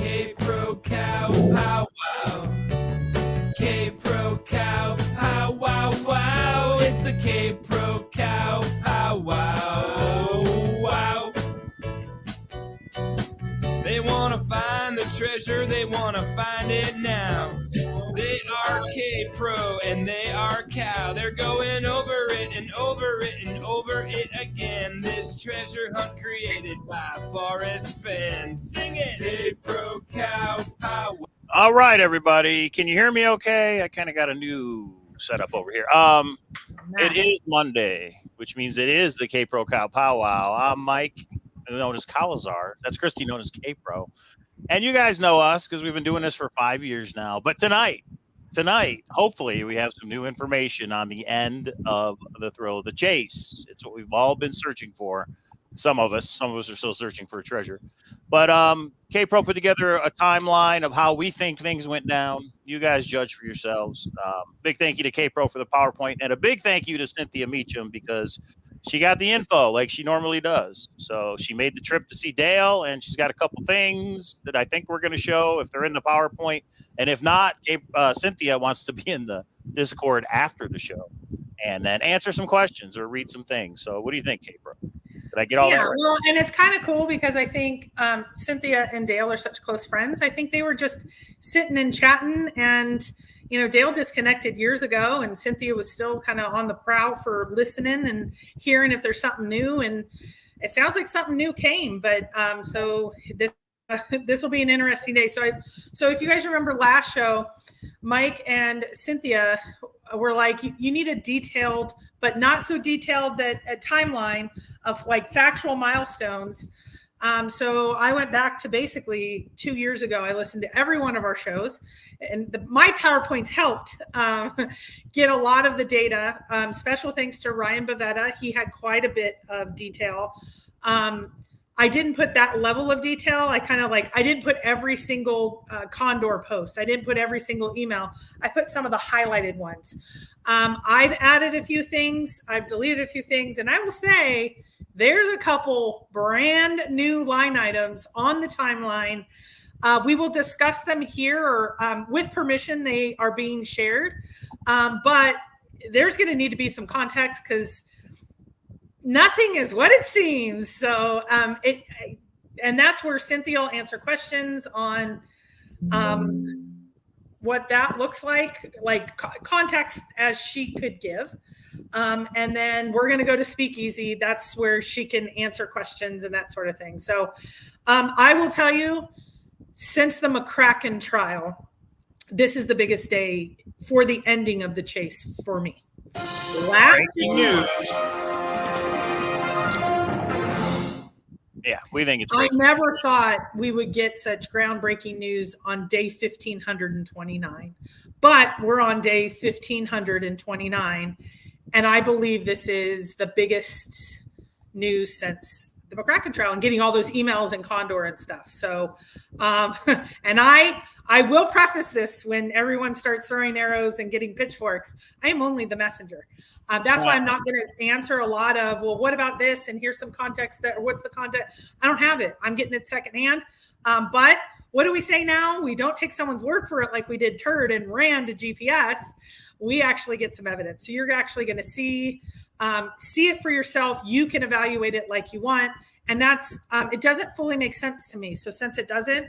Kpro cow pow wow. Kpro cow pow wow wow. It's the Kpro cow pow wow wow. They wanna find the treasure, they wanna find it now. They are Kpro and they are cow. They're going over it and over it and over it again. This treasure hunt created by Forrest Fenn. Sing it! Kpro cow pow. All right, everybody. Can you hear me okay? I kind of got a new setup over here. It is Monday, which means it is the Kpro cow powwow. I'm Mike, known as Cowlazar. That's Christy, known as Kpro. And you guys know us because we've been doing this for 5 years now. But tonight, hopefully, we have some new information on the end of the thrill of the chase. It's what we've all been searching for. Some of us are still searching for a treasure. But Kpro put together a timeline of how we think things went down. You guys judge for yourselves. Big thank you to Kpro for the PowerPoint, and a big thank you to Cynthia Meacham because she got the info like she normally does. So she made the trip to see Dale, and she's got a couple things that I think we're going to show if they're in the PowerPoint. And if not, Cynthia wants to be in the Discord after the show and then answer some questions or read some things. So what do you think, Kpro? Did I get all that right? Well, and it's kind of cool because I think Cynthia and Dale are such close friends. I think they were just sitting and chatting, and Dale disconnected years ago, and Cynthia was still kind of on the prowl for listening and hearing if there's something new. And it sounds like something new came, but so this will be an interesting day. So if you guys remember last show, Mike and Cynthia were like, you need a detailed, but not so detailed that a timeline of like factual milestones. So I went back to basically 2 years ago. I listened to every one of our shows, and my PowerPoints helped get a lot of the data. Special thanks to Ryan Bavetta. He had quite a bit of detail. I didn't put that level of detail. I didn't put every single Condor post. I didn't put every single email. I put some of the highlighted ones. I've added a few things. I've deleted a few things. And I will say there's a couple brand new line items on the timeline. We will discuss them here, or with permission, they are being shared. But there's going to need to be some context because nothing is what it seems. So and that's where Cynthia will answer questions on what that looks like context as she could give. And then we're going to go to Speakeasy. That's where she can answer questions and that sort of thing. So I will tell you, since the McCracken trial, this is the biggest day for the ending of the chase for me. Breaking news. Yeah, we think it's great. I never thought we would get such groundbreaking news on day 1529, but we're on day 1529, and I believe this is the biggest news since the McCracken trial and getting all those emails and Condor and stuff. So, and I will preface this when everyone starts throwing arrows and getting pitchforks. I am only the messenger. That's why I'm not going to answer a lot of, well, what about this? And here's some context or what's the context? I don't have it. I'm getting it secondhand. But what do we say now? We don't take someone's word for it like we did Turd and ran to GPS. We actually get some evidence. So you're actually going to see it for yourself. You can evaluate it like you want. And that's, it doesn't fully make sense to me. So since it doesn't,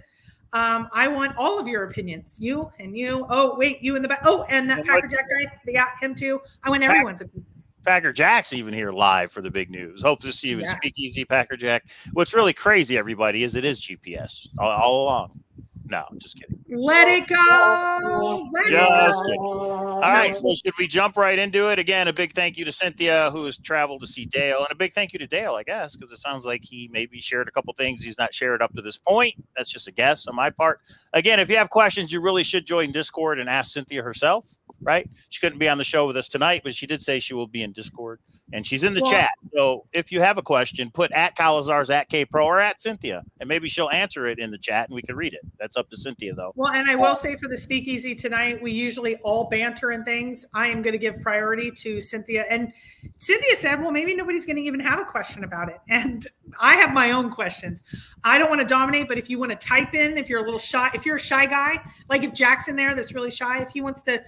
I want all of your opinions. You and you. Oh, wait, you in the back. Oh, and that Packer Jack guy, they got him too. I want everyone's opinions. Packer Jack's even here live for the big news. Hope to see you in Speakeasy, Packer Jack. What's really crazy, everybody, is it is GPS all along. No, just kidding. Let it go. Just kidding. All right, so should we jump right into it? Again, a big thank you to Cynthia, who has traveled to see Dale, and a big thank you to Dale, I guess, because it sounds like he maybe shared a couple things he's not shared up to this point. That's just a guess on my part. Again, if you have questions, you really should join Discord and ask Cynthia herself. right? She couldn't be on the show with us tonight, but she did say she will be in Discord, and she's in the chat. So if you have a question, put at Cowlazars, at Kpro, or at Cynthia, and maybe she'll answer it in the chat, and we can read it. That's up to Cynthia, though. Well, and I will say for the speakeasy tonight, we usually all banter and things. I am going to give priority to Cynthia. And Cynthia said, well, maybe nobody's going to even have a question about it. And I have my own questions. I don't want to dominate, but if you want to type in, if you're a little shy, if you're a shy guy, like if Jack's in there that's really shy, if he wants to,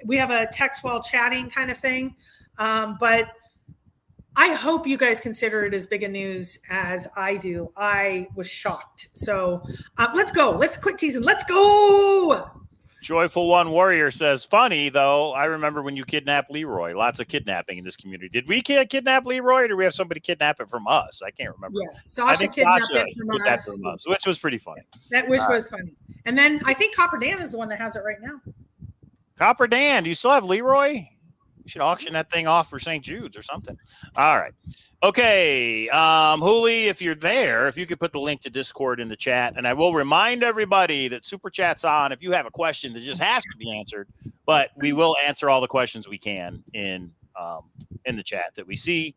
we have a text while chatting kind of thing. But I hope you guys consider it as big a news as I do. I was shocked. So let's go. Let's quit teasing. Let's go. Joyful One Warrior says, funny, though, I remember when you kidnapped Leroy. Lots of kidnapping in this community. Did we kidnap Leroy, or did we have somebody kidnap it from us? I can't remember. Yeah, Sasha kidnapped it from us. Which was pretty funny. Which was funny. And then I think Copper Dan is the one that has it right now. Copper Dan, do you still have Leroy? You should auction that thing off for St. Jude's or something. All right. Okay. Hooli, if you're there, if you could put the link to Discord in the chat. And I will remind everybody that Super Chat's on if you have a question that just has to be answered. But we will answer all the questions we can in the chat that we see.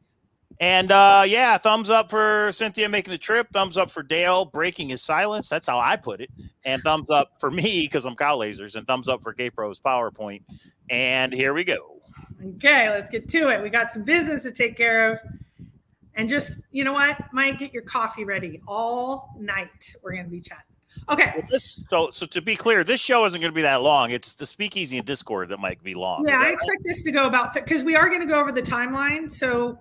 And yeah, thumbs up for Cynthia making the trip. Thumbs up for Dale breaking his silence. That's how I put it. And thumbs up for me because I'm Cowlazars. And thumbs up for Kpro's PowerPoint. And here we go. Okay, let's get to it. We got some business to take care of. And just, you know what, Mike, get your coffee ready all night. We're going to be chatting. Okay. Well, so to be clear, this show isn't going to be that long. It's the speakeasy and Discord that might be long. Yeah, I expect this to go about, because we are going to go over the timeline. So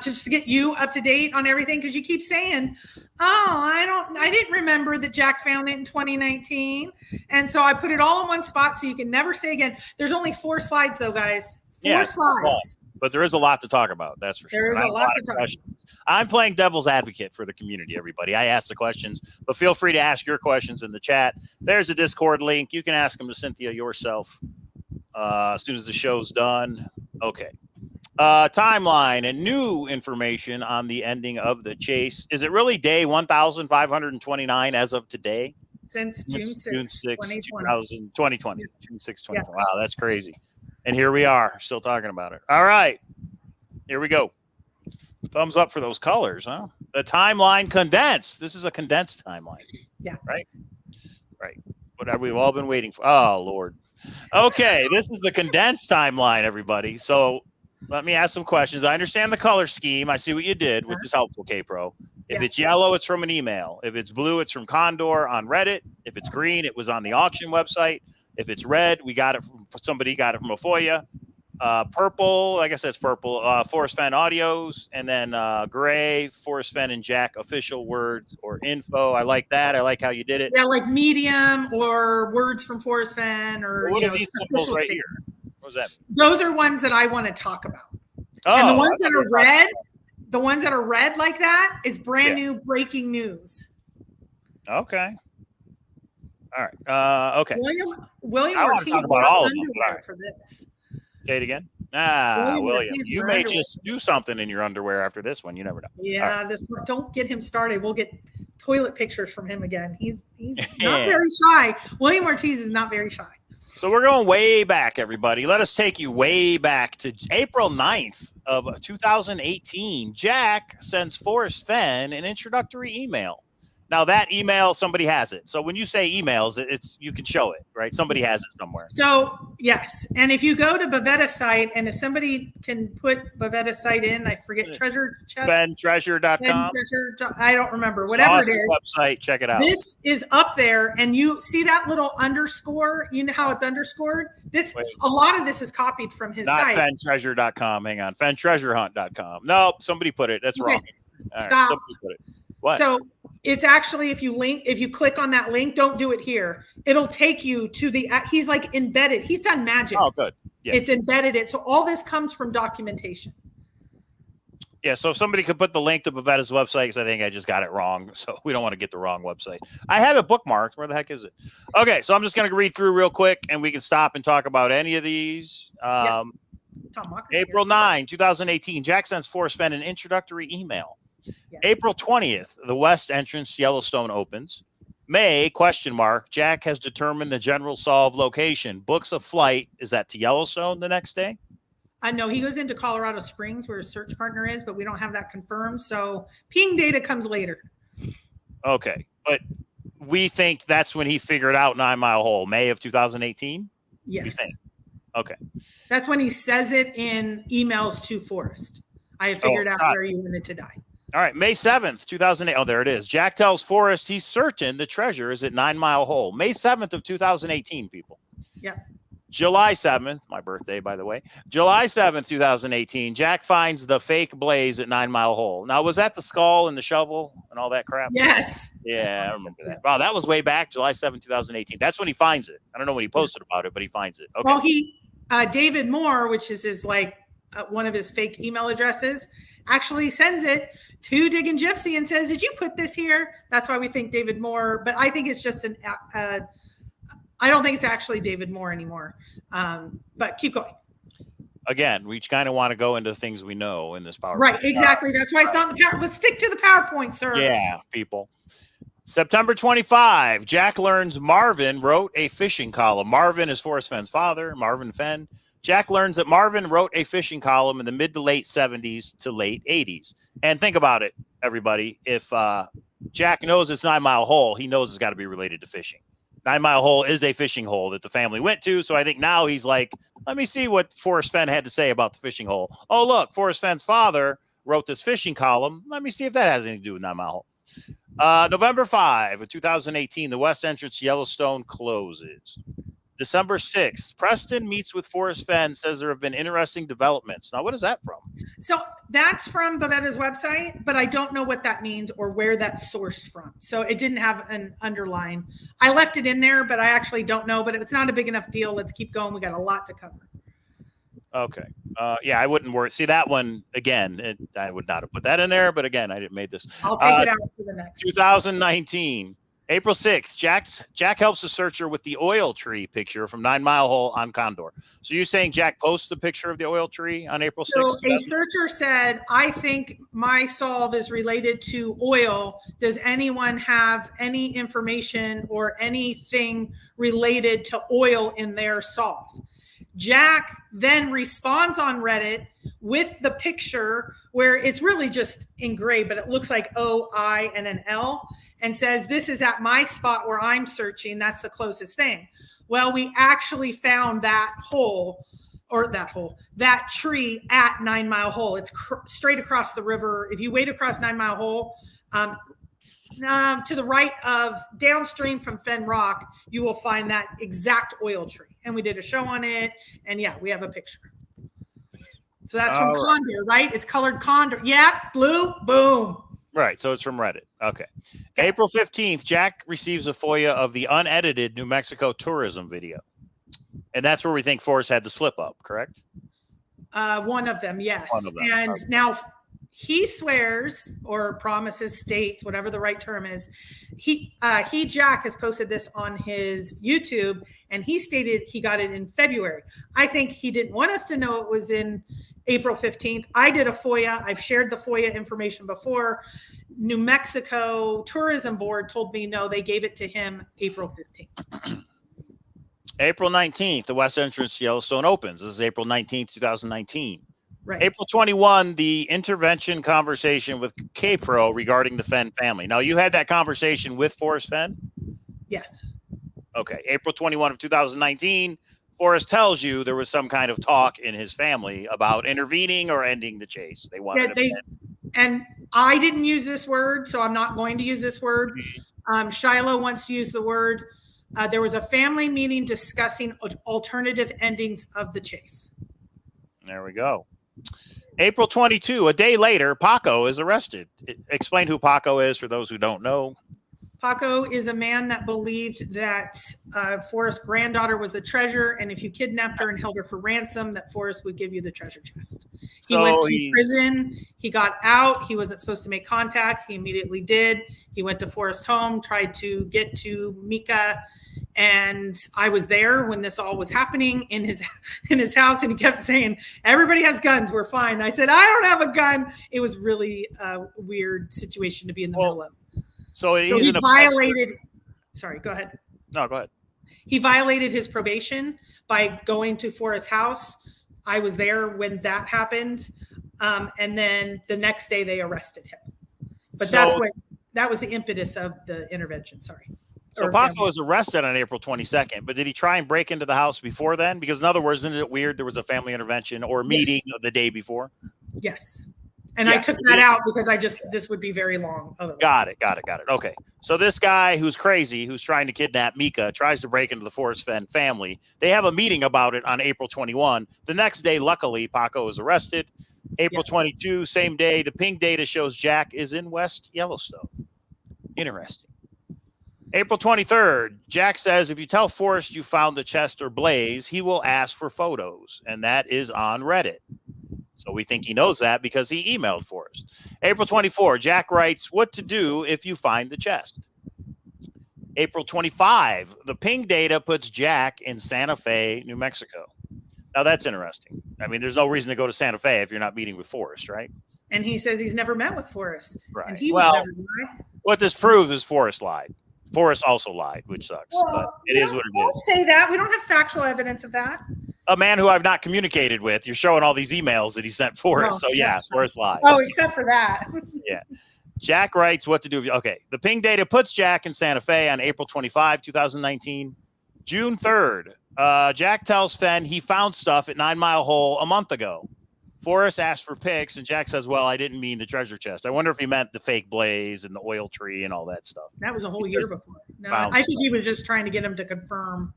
just to get you up to date on everything, because you keep saying, I didn't remember that Jack found it in 2019. And so I put it all in one spot so you can never say again. There's only 4 slides though, guys. 4 slides. But there is a lot to talk about. That's for sure. There is a lot to talk about. I'm playing devil's advocate for the community, everybody. I ask the questions, but feel free to ask your questions in the chat. There's a Discord link. You can ask them to Cynthia yourself as soon as the show's done. Okay. Timeline and new information on the ending of the chase. Is it really day 1,529 as of today? Since June 6, 2020. 2020. June 6, 2020. Yeah. Wow, that's crazy. And here we are, still talking about it. All right, here we go. Thumbs up for those colors, huh? The timeline condensed. This is a condensed timeline. Yeah. Right? Right. What have we all been waiting for? Oh, Lord. Okay, this is the condensed timeline, everybody. So let me ask some questions. I understand the color scheme. I see what you did, which is helpful, Kpro. If it's yellow, it's from an email. If it's blue, it's from Condor on Reddit. If it's green, it was on the auction website. If it's red, we got it from somebody, got it from a FOIA. Purple, like I said, it's purple. Forrest Fenn audios, and then gray, Forrest Fenn and Jack official words or info. I like that. I like how you did it. Yeah, like medium or words from Forrest Fenn or what are these symbols right here? What was that? Those are ones that I want to talk about. Oh, and the ones that are red, the ones that are red like that is brand new breaking news. Okay. All right. Okay. William I want Ortiz to talk about all of them. underwear for this. Say it again. William, you may just do something in your underwear after this one. You never know. Yeah, right. This one. Don't get him started. We'll get toilet pictures from him again. He's not very shy. William Ortiz is not very shy. So we're going way back, everybody. Let us take you way back to April 9th of 2018. Jack sends Forrest Fenn an introductory email. Now that email, somebody has it. So when you say emails, it's you can show it, right? Somebody has it somewhere. So yes, and if you go to Bavetta's site, and if somebody can put Bavetta's site in, I forget treasure chest. BenTreasure.com. I don't remember. Whatever it is. Website, check it out. This is up there, and you see that little underscore. You know how it's underscored. A lot of this is copied from his site. Not BenTreasure.com. Hang on, BenTreasureHunt.com. Nope, somebody put it. That's wrong. All Stop. Right, somebody put it. What? So it's actually, if you click on that link, don't do it here. It'll take you to he's like embedded. He's done magic. Oh, good. Yeah. It's embedded it. So all this comes from documentation. Yeah. So if somebody could put the link to Bavetta's website, because I think I just got it wrong. So we don't want to get the wrong website. I have it bookmarked. Where the heck is it? Okay. So I'm just going to read through real quick and we can stop and talk about any of these. April 9, 2018, Jack sends Forrest Fenn an introductory email. Yes. April 20th, the west entrance Yellowstone opens. May, ? Jack has determined the general solve location. Books a flight. Is that to Yellowstone the next day? No, he goes into Colorado Springs where his search partner is, but we don't have that confirmed. So ping data comes later. Okay. But we think that's when he figured out 9 Mile Hole, May of 2018? Yes. Okay. That's when he says it in emails to Forrest. I have figured out where you wanted to die. All right. May 7th, 2008. Oh, there it is. Jack tells Forrest he's certain the treasure is at 9 Mile Hole. May 7th of 2018, people. Yep. July 7th, my birthday, by the way. July 7th, 2018, Jack finds the fake blaze at 9 Mile Hole. Now, was that the skull and the shovel and all that crap? Yes. Yeah, I remember that. Wow, that was way back, July 7th, 2018. That's when he finds it. I don't know when he posted about it, but he finds it. Okay. Well, David Moore, which is his one of his fake email addresses, actually sends it to Diggin' Gypsy and says, "Did you put this here?" That's why we think David Moore, but I think it's just I don't think it's actually David Moore anymore. But keep going. Again, we kind of want to go into things we know in this PowerPoint. Right, exactly. That's why it's not in the PowerPoint. Let's stick to the PowerPoint, sir. Yeah, people. September 25, Jack learns Marvin wrote a fishing column. Marvin is Forrest Fenn's father, Marvin Fenn. Jack learns that Marvin wrote a fishing column in the mid to late 70s to late 80s. And think about it, everybody. If Jack knows it's 9 Mile Hole, he knows it's got to be related to fishing. 9 Mile Hole is a fishing hole that the family went to. So I think now he's like, let me see what Forrest Fenn had to say about the fishing hole. Oh, look, Forrest Fenn's father wrote this fishing column. Let me see if that has anything to do with 9 Mile Hole. November 5 of 2018, the west entrance to Yellowstone closes. December 6th, Preston meets with Forrest Fenn, says there have been interesting developments. Now, what is that from? So that's from Bavetta's website, but I don't know what that means or where that's sourced from. So it didn't have an underline. I left it in there, but I actually don't know. But if it's not a big enough deal, let's keep going. We got a lot to cover. Okay. Yeah, I wouldn't worry. See, that one, again, I would not have put that in there. But again, I didn't make this. I'll take it out for the next. 2019. April 6th, Jack helps the searcher with the oil tree picture from 9 Mile Hole on Condor. So you're saying Jack posts the picture of the oil tree on April 6th? So a searcher said, I think my solve is related to oil. Does anyone have any information or anything related to oil in their solve? Jack then responds on Reddit with the picture where it's really just in gray, but it looks like O-I and an L, and says, this is at my spot where I'm searching. That's the closest thing. Well, we actually found that that tree at 9 Mile Hole. It's straight across the river. If you wade across 9 Mile Hole, to the right of downstream from Fenn Rock, you will find that exact oil tree. And we did a show on it. And yeah, we have a picture. So that's from Condor, right? It's colored Condor. Yeah, blue, boom. Right. So it's from Reddit. Okay. April 15th, Jack receives a FOIA of the unedited New Mexico tourism video. And that's where we think Forrest had the slip up, correct? One of them, yes. One of them. And now he swears or promises, states, whatever the right term is. Jack has posted this on his YouTube, and he stated he got it in February. I think he didn't want us to know it was in April 15th. I did a FOIA. I've shared the FOIA information before. New Mexico Tourism Board told me no, they gave it to him April 15th. April 19th, the west entrance to Yellowstone opens. This is April 19th, 2019. Right. April 21, the intervention conversation with Kpro regarding the Fenn family. Now, you had that conversation with Forrest Fenn? Yes. Okay. April 21 of 2019, Forrest tells you there was some kind of talk in his family about intervening or ending the chase. They wanted and I didn't use this word, so I'm not going to use this word. Shiloh wants to use the word. There was a family meeting discussing alternative endings of the chase. There we go. April 22, a day later, Paco is arrested. Explain who Paco is for those who don't know. Paco is a man that believed that Forrest's granddaughter was the treasure, and if you kidnapped her and held her for ransom, that Forrest would give you the treasure chest. He went to prison. He got out. He wasn't supposed to make contact. He immediately did. He went to Forrest's home, tried to get to Mika, and I was there when this all was happening in his house, and he kept saying, everybody has guns, we're fine. I said, I don't have a gun. It was really a weird situation to be in the middle of. So he violated sorry, go ahead. No, go ahead. He violated his probation by going to Forrest's house. I was there when that happened. And then the next day they arrested him. But that was the impetus of the intervention. Sorry. So Paco was arrested on April 22nd, but did he try and break into the house before then? Because in other words, isn't it weird there was a family intervention or meeting the day before? Yes. And I took that out because this would be very long. Otherwise. Got it. Okay. So this guy who's crazy, who's trying to kidnap Mika, tries to break into the Forrest Fenn family. They have a meeting about it on April 21. The next day, luckily, Paco was arrested. April 22, same day, the ping data shows Jack is in West Yellowstone. Interesting. April 23rd, Jack says if you tell Forrest you found the chest or Blaze, he will ask for photos, and that is on Reddit. So we think he knows that because he emailed Forrest. April 24, Jack writes, what to do if you find the chest. April 25, the ping data puts Jack in Santa Fe, New Mexico. Now that's interesting. I mean, there's no reason to go to Santa Fe if you're not meeting with Forrest, right? And he says he's never met with Forrest. Right. And he would never lie. What this proves is Forrest lied. Forrest also lied, which sucks. Well, but it is what it is. Don't say that. We don't have factual evidence of that. A man who I've not communicated with. You're showing all these emails that he sent Forrest. So yeah, Forrest lied. Oh, except for that. Yeah. Jack writes what to do. Okay. The ping data puts Jack in Santa Fe on April 25, 2019. June 3rd, Jack tells Fenn he found stuff at 9 Mile Hole a month ago. Forrest asked for pics, and Jack says, well, I didn't mean the treasure chest. I wonder if he meant the fake blaze and the oil tree and all that stuff. That was a whole year before. No, I think he was just trying to get him to confirm,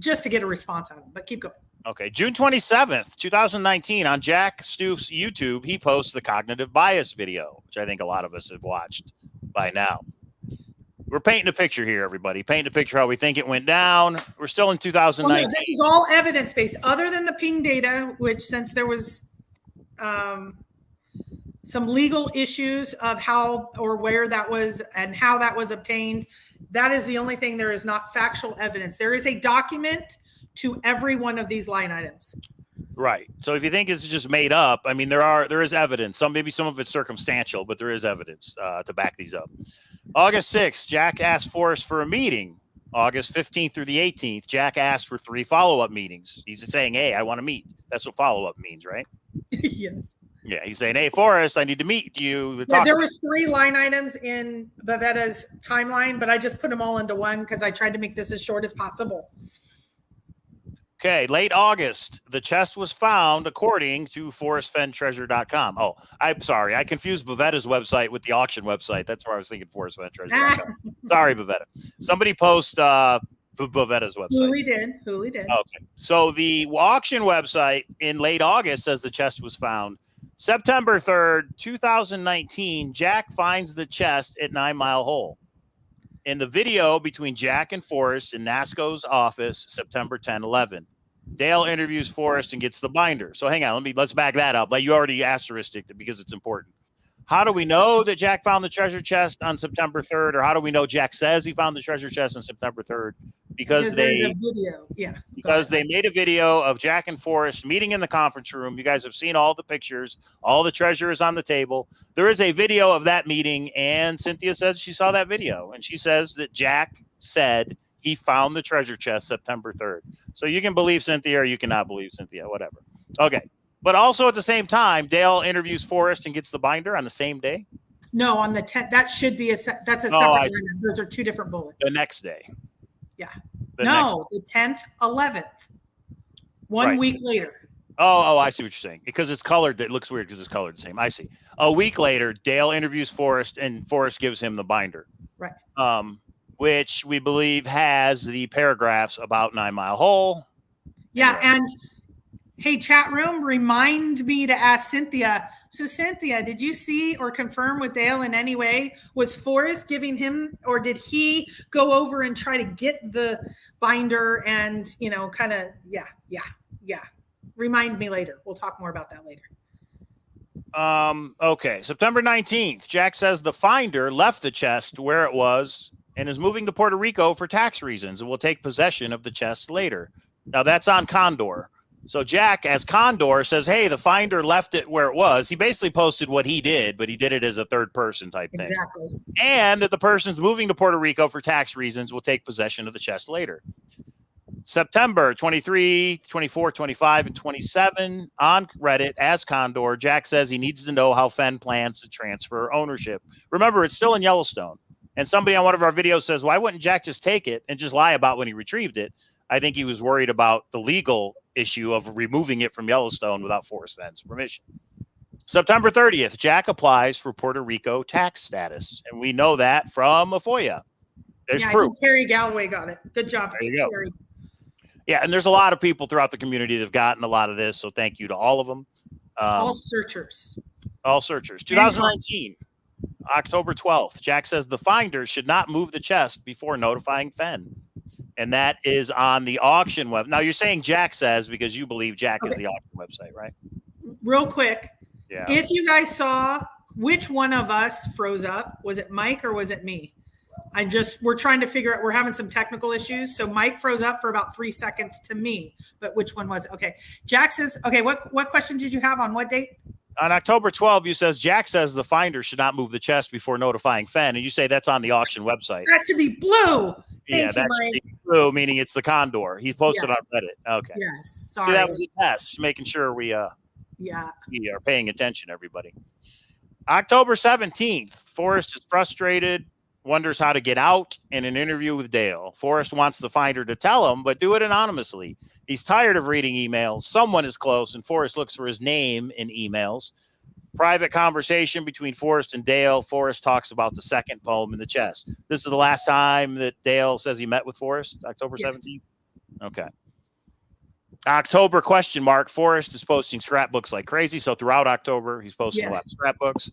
just to get a response out of him. But keep going. Okay. June 27th, 2019, on Jack Stoof's YouTube, he posts the cognitive bias video, which I think a lot of us have watched by now. We're painting a picture here, everybody. Painting a picture how we think it went down. We're still in 2019. Well, no, this is all evidence-based, other than the ping data, which since there was some legal issues of how or where that was and how that was obtained, that is the only thing there is not factual evidence. There is a document to every one of these line items. Right. So if you think it's just made up, I mean, there is evidence. Maybe some of it's circumstantial, but there is evidence to back these up. August 6th, Jack asked Forrest for a meeting. August 15th through the 18th, Jack asked for 3 follow-up meetings. He's saying, hey, I want to meet. That's what follow-up means, right? Yes. Yeah, he's saying, hey, Forrest, I need to meet you. Yeah, there was 3 line items in Bavetta's timeline, but I just put them all into one because I tried to make this as short as possible. Okay, late August, the chest was found according to ForrestFennTreasure.com. Oh, I'm sorry. I confused Bavetta's website with the auction website. That's where I was thinking ForrestFennTreasure.com. Sorry, Bavetta. Somebody post Bavetta's website. Hooley did. Okay, so the auction website in late August says the chest was found. September 3rd, 2019, Jack finds the chest at 9 Mile Hole. In the video between Jack and Forrest in NASCO's office, September 10-11, Dale interviews Forrest and gets the binder. So hang on, let's back that up. Like you already asterisked it because it's important. How do we know that Jack found the treasure chest on September 3rd? Or how do we know Jack says he found the treasure chest on September 3rd? Because there's a video. Yeah. Because they made a video of Jack and Forrest meeting in the conference room. You guys have seen all the pictures. All the treasure is on the table. There is a video of that meeting, and Cynthia says she saw that video. And she says that Jack said he found the treasure chest September 3rd. So you can believe Cynthia or you cannot believe Cynthia, whatever. Okay. But also at the same time, Dale interviews Forrest and gets the binder on the same day? No, on the 10th. That should be that's a separate. Those are 2 different bullets. The next day. Yeah. The 10th, 11th. One week later. Oh, I see what you're saying. Because it's colored. It looks weird because it's colored the same. I see. A week later, Dale interviews Forrest and Forrest gives him the binder. Right. Which we believe has the paragraphs about 9 Mile Hole. Yeah, and hey, chat room, remind me to ask Cynthia. So, Cynthia, did you see or confirm with Dale in any way? Was Forrest giving him, or did he go over and try to get the binder and, kind of, yeah. Remind me later. We'll talk more about that later. Okay. September 19th, Jack says the finder left the chest where it was and is moving to Puerto Rico for tax reasons and will take possession of the chest later. Now, that's on Condor. So Jack, as Condor, says, hey, the finder left it where it was. He basically posted what he did, but he did it as a third person type thing. Exactly. And that the person's moving to Puerto Rico for tax reasons will take possession of the chest later. September 23, 24, 25, and 27 on Reddit as Condor, Jack says he needs to know how Fenn plans to transfer ownership. Remember, it's still in Yellowstone. And somebody on one of our videos says, why wouldn't Jack just take it and just lie about when he retrieved it? I think he was worried about the legal issue of removing it from Yellowstone without Forrest Fenn's permission. September 30th, Jack applies for Puerto Rico tax status. And we know that from a FOIA. There's proof. Terry Galloway got it. Good job, there you go. Terry. Yeah, and there's a lot of people throughout the community that have gotten a lot of this, so thank you to all of them. All searchers. All searchers. 2019, October 12th, Jack says the finder should not move the chest before notifying Fenn. And that is on the auction web. Now, you're saying Jack says because you believe Jack is the auction website, right? Real quick. Yeah. If you guys saw which one of us froze up, was it Mike or was it me? We're trying to figure out, we're having some technical issues. So Mike froze up for about 3 seconds to me, but which one was it? Okay. Jack says, okay, what question did you have on what date? On October 12th, you says Jack says the finder should not move the chest before notifying Fenn. And you say that's on the auction website. That should be blue. Thank you, Mike. Should be blue, meaning it's the Condor. He posted on Reddit. Okay. Yes. Sorry. So that was a test, making sure we are paying attention, everybody. October 17th, Forrest is frustrated, wonders how to get out in an interview with Dale. Forrest wants the finder to tell him, but do it anonymously. He's tired of reading emails. Someone is close, and Forrest looks for his name in emails. Private conversation between Forrest and Dale. Forrest talks about the second poem in the chest. This is the last time that Dale says he met with Forrest, October 17th? Okay. October ? Forrest is posting scrapbooks like crazy. So throughout October, he's posting a lot of scrapbooks.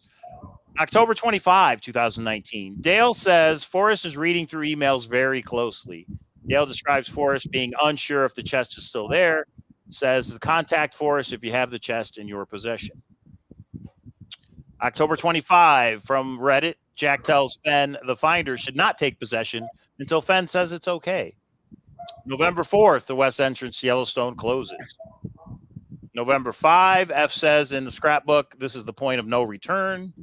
October 25, 2019. Dale says Forrest is reading through emails very closely. Dale describes Forrest being unsure if the chest is still there. Says contact Forrest if you have the chest in your possession. October 25 from Reddit. Jack tells Fenn the finder should not take possession until Fenn says it's okay. November 4th, the west entrance to Yellowstone closes. November 5, F says in the scrapbook, this is the point of no return.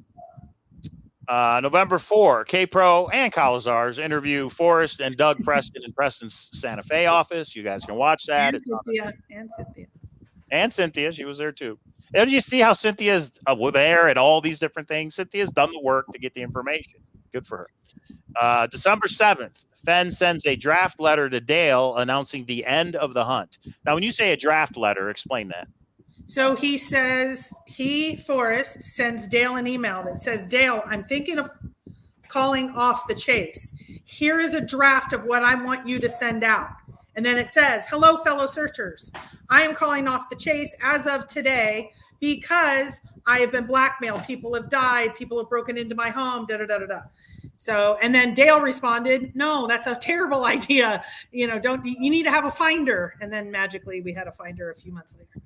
November 4, Kpro and Cowlazars interview Forrest and Doug Preston in Preston's Santa Fe office. You guys can watch that. And Cynthia. She was there too. And you see how Cynthia's there at all these different things. Cynthia's done the work to get the information. Good for her. December 7th, Fenn sends a draft letter to Dale announcing the end of the hunt. Now, when you say a draft letter, explain that. So he says, Forrest, sends Dale an email that says, Dale, I'm thinking of calling off the chase. Here is a draft of what I want you to send out. And then it says, hello, fellow searchers. I am calling off the chase as of today because I have been blackmailed. People have died. People have broken into my home, da-da-da-da-da. So, and then Dale responded, no, that's a terrible idea. You need to have a finder. And then magically we had a finder a few months later.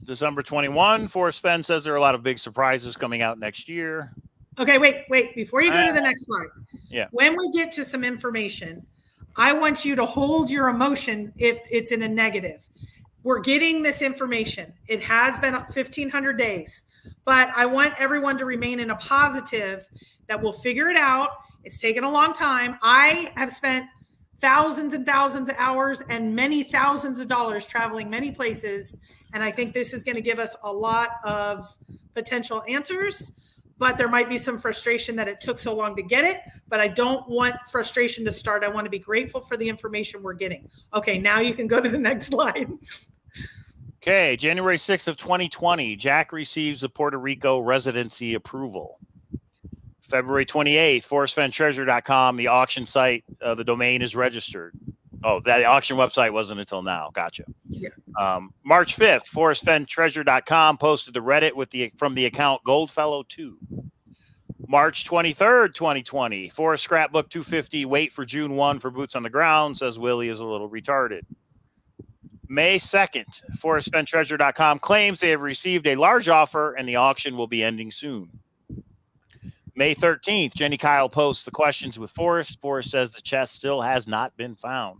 December 21, Forrest Fenn says there are a lot of big surprises coming out next year. Okay, wait. Before you go to the next slide. Yeah. When we get to some information, I want you to hold your emotion if it's in a negative. We're getting this information. It has been 1,500 days, but I want everyone to remain in a positive that we'll figure it out. It's taken a long time. I have spent thousands and thousands of hours and many thousands of dollars traveling many places. And I think this is going to give us a lot of potential answers, but there might be some frustration that it took so long to get it, but I don't want frustration to start. I want to be grateful for the information we're getting. Okay, now you can go to the next slide. Okay, January 6th of 2020, Jack receives the Puerto Rico residency approval. February 28th, ForrestFennTreasure.com, the auction site, the domain is registered. Oh, that auction website wasn't until now. Gotcha. Yeah. March 5th, ForrestFennTreasure.com posted to Reddit from the account Goldfellow2. March 23rd, 2020, Forrest Scrapbook 250, wait for June 1 for boots on the ground, says Willie is a little retarded. May 2nd, ForrestFennTreasure.com claims they have received a large offer and the auction will be ending soon. May 13th, Jenny Kyle posts the questions with Forrest. Forrest says the chest still has not been found.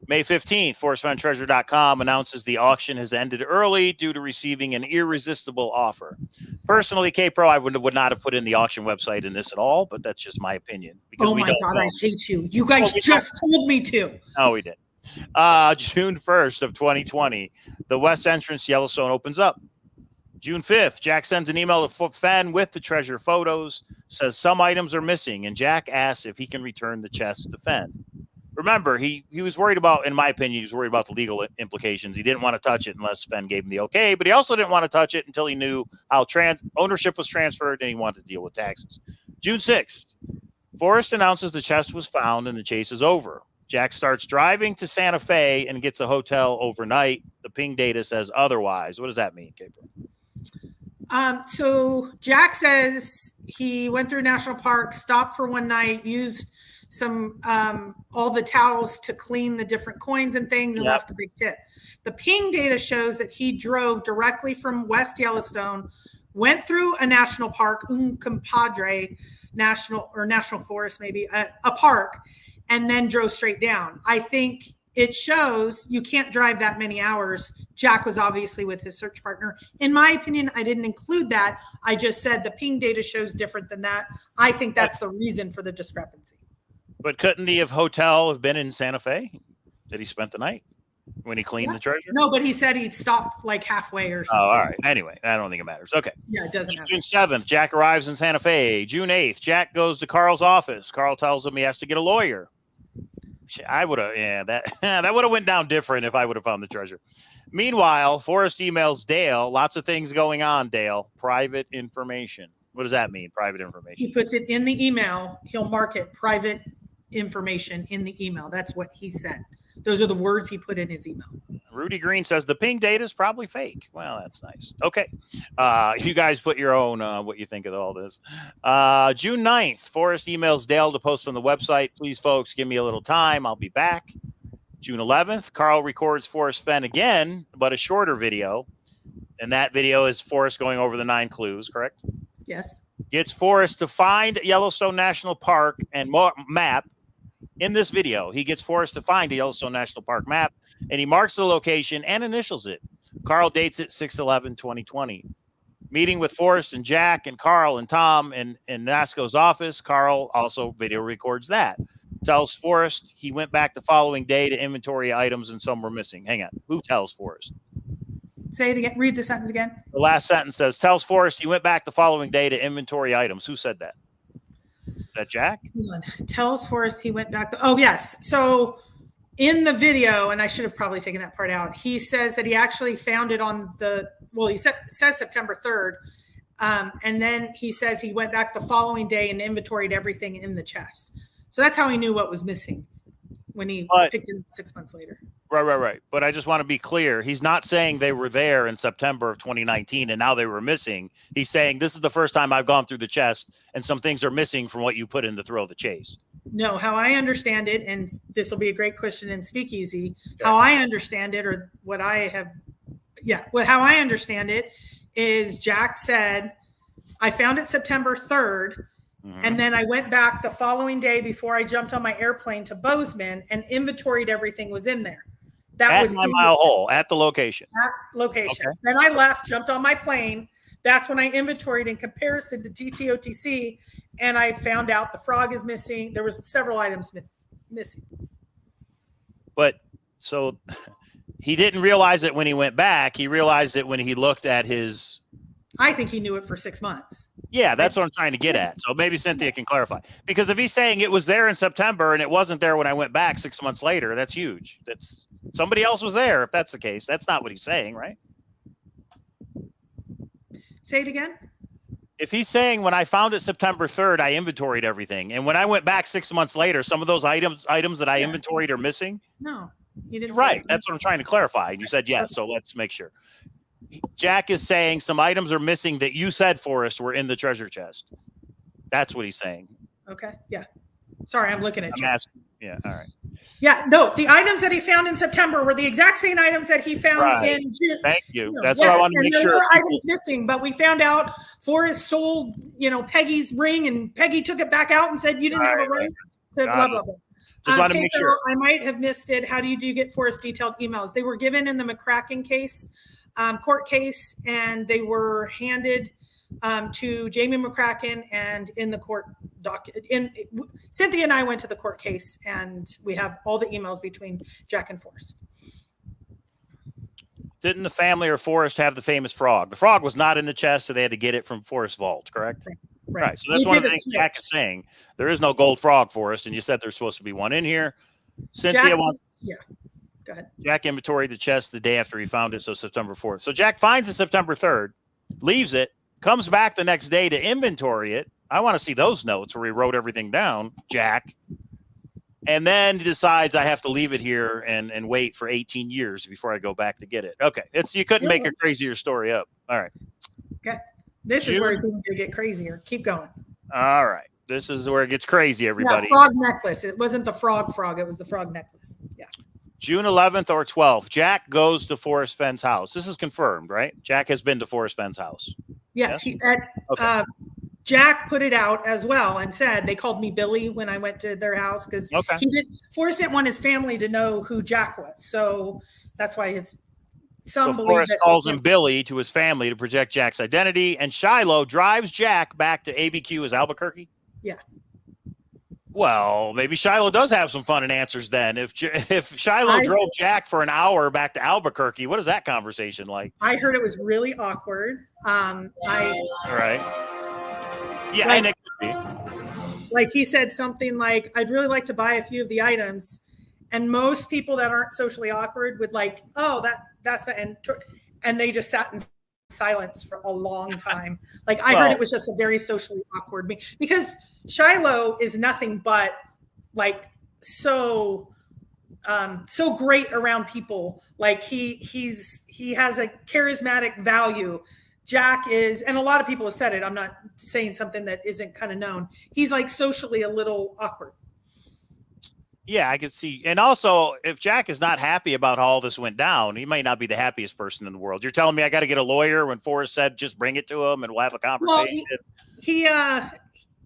May 15th, ForrestFennTreasure.com announces the auction has ended early due to receiving an irresistible offer. Personally, Kpro, I would not have put in the auction website in this at all, but that's just my opinion. Because oh my God, I hate you. You guys just told me to. No, we didn't. June 1st of 2020, the west entrance Yellowstone opens up. June 5th, Jack sends an email to Fenn with the treasure photos, says some items are missing, and Jack asks if he can return the chest to Fenn. Remember, he was worried about, in my opinion, he was worried about the legal implications. He didn't want to touch it unless Fenn gave him the okay, but he also didn't want to touch it until he knew how ownership was transferred and he wanted to deal with taxes. June 6th, Forrest announces the chest was found and the chase is over. Jack starts driving to Santa Fe and gets a hotel overnight. The ping data says otherwise. What does that mean, Kpro? So Jack says he went through National Park, stopped for one night, used some all the towels to clean the different coins and things, and left a big tip. The ping data shows that he drove directly from West Yellowstone, went through a national park, Compadre National Forest, maybe a park, and then drove straight down. I think it shows you can't drive that many hours. Jack was obviously with his search partner. In my opinion, I didn't include that. I just said the ping data shows different than that. I think that's the reason for the discrepancy. But couldn't the hotel have been in Santa Fe that he spent the night when he cleaned the treasure? No, but he said he'd stopped like halfway or something. Oh, all right. Anyway, I don't think it matters. Okay. Yeah, it doesn't matter. June 7th, Jack arrives in Santa Fe. June 8th, Jack goes to Carl's office. Carl tells him he has to get a lawyer. I would have, that would have went down different if I would have found the treasure. Meanwhile, Forrest emails Dale. Lots of things going on, Dale. Private information. What does that mean, private information? He puts it in the email. He'll mark it private information in the email. That's what he said. Those are the words he put in his email. Rudy Green says the ping data is probably fake. Well, that's nice. Okay. You guys put your own what you think of all this. June 9th, Forrest emails Dale to post on the website. Please, folks, give me a little time. I'll be back. June 11th, Carl records Forrest Fenn again, but a shorter video. And that video is Forrest going over the 9 clues, correct? Yes. Gets Forrest to find Yellowstone National Park and map. In this video, he gets Forrest to find a Yellowstone National Park map, and he marks the location and initials it. Carl dates it 6/11/2020. Meeting with Forrest and Jack and Carl and Tom in Nasco's office. Carl also video records that. Tells Forrest he went back the following day to inventory items and some were missing. Hang on. Who tells Forrest? Say it again. Read the sentence again. The last sentence says, tells Forrest he went back the following day to inventory items. Who said that? Is that Jack? Tells Forrest he went back. Oh, yes. So in the video, and I should have probably taken that part out, he says that he actually found it on he says September 3rd. And then he says he went back the following day and inventoried everything in the chest. So that's how he knew what was missing when he picked it 6 months later. Right. But I just want to be clear. He's not saying they were there in September of 2019 and now they were missing. He's saying this is the first time I've gone through the chest and some things are missing from what you put in the Thrill of the Chase. No, how I understand it, and this will be a great question in Speakeasy, how I understand it, or what I have, how I understand it is Jack said, I found it September 3rd. And then I went back the following day before I jumped on my airplane to Bozeman and inventoried everything was in there. That was my mile hole at the location. Okay. Then I left, jumped on my plane. That's when I inventoried in comparison to TTOTC, and I found out the frog is missing. There was several items missing. But so he didn't realize it when he went back. He realized it when he looked at his. I think he knew it for 6 months. Yeah, that's what I'm trying to get at. So maybe Cynthia can clarify. Because if he's saying it was there in September and it wasn't there when I went back 6 months later, that's huge. That's somebody else was there. If that's the case, that's not what he's saying, right? Say it again. If he's saying when I found it September 3rd, I inventoried everything. And when I went back 6 months later, some of those items that I inventoried are missing. No, you didn't. Right. That's what I'm trying to clarify. You said yes. So let's make sure. Jack is saying some items are missing that you said, Forrest, were in the treasure chest. That's what he's saying. Okay. Yeah. Sorry, I'm looking at you. Yeah. All right. Yeah. No, the items that he found in September were the exact same items that he found in June. Thank you. That's what I want to make sure. There were items missing, but we found out Forrest sold, Peggy's ring, and Peggy took it back out and said you didn't have a ring. Blah, blah, blah. Just want to make sure. I might have missed it. How do you get Forrest detailed emails? They were given in the McCracken case, court case, and they were handed to Jamie McCracken and in the court docket. Cynthia and I went to the court case, and we have all the emails between Jack and Forrest. Didn't the family or Forrest have the famous frog? The frog was not in the chest, so they had to get it from Forrest's vault, correct? Right. So that's one of the things Jack is saying. There is no gold frog, Forrest, and you said there's supposed to be one in here. Cynthia wants. Yeah. Go ahead. Jack inventoried the chest the day after he found it, so September 4th. So Jack finds it September 3rd, leaves it, comes back the next day to inventory it. I want to see those notes where he wrote everything down, Jack. And then decides I have to leave it here and wait for 18 years before I go back to get it. Okay. You couldn't make a crazier story up. All right. Okay. This is where it's going to get crazier. Keep going. All right. This is where it gets crazy, everybody. Yeah, frog necklace. It wasn't the frog. It was the frog necklace. Yeah. June 11th or 12th, Jack goes to Forrest Fenn's house. This is confirmed, right? Jack has been to Forrest Fenn's house. Yes. Jack put it out as well and said, they called me Billy when I went to their house because Forrest didn't want his family to know who Jack was. So that's why Forrest calls him Billy to his family to project Jack's identity. And Shiloh drives Jack back to ABQ as Albuquerque. Yeah. Well, maybe Shiloh does have some fun and answers then. If Shiloh drove Jack for an hour back to Albuquerque, what is that conversation like? I heard it was really awkward. All right. Yeah, and it could be. Like he said something like, I'd really like to buy a few of the items. And most people that aren't socially awkward would like, oh, that's the end. And they just sat in silence for a long time. Like I heard it was just a very socially awkward meeting because Shiloh is nothing but like so great around people. Like he has a charismatic value. Jack is, and a lot of people have said it. I'm not saying something that isn't kind of known. He's like socially a little awkward. Yeah, I could see. And also, if Jack is not happy about how all this went down, he might not be the happiest person in the world. You're telling me I got to get a lawyer when Forrest said, just bring it to him and we'll have a conversation. Well,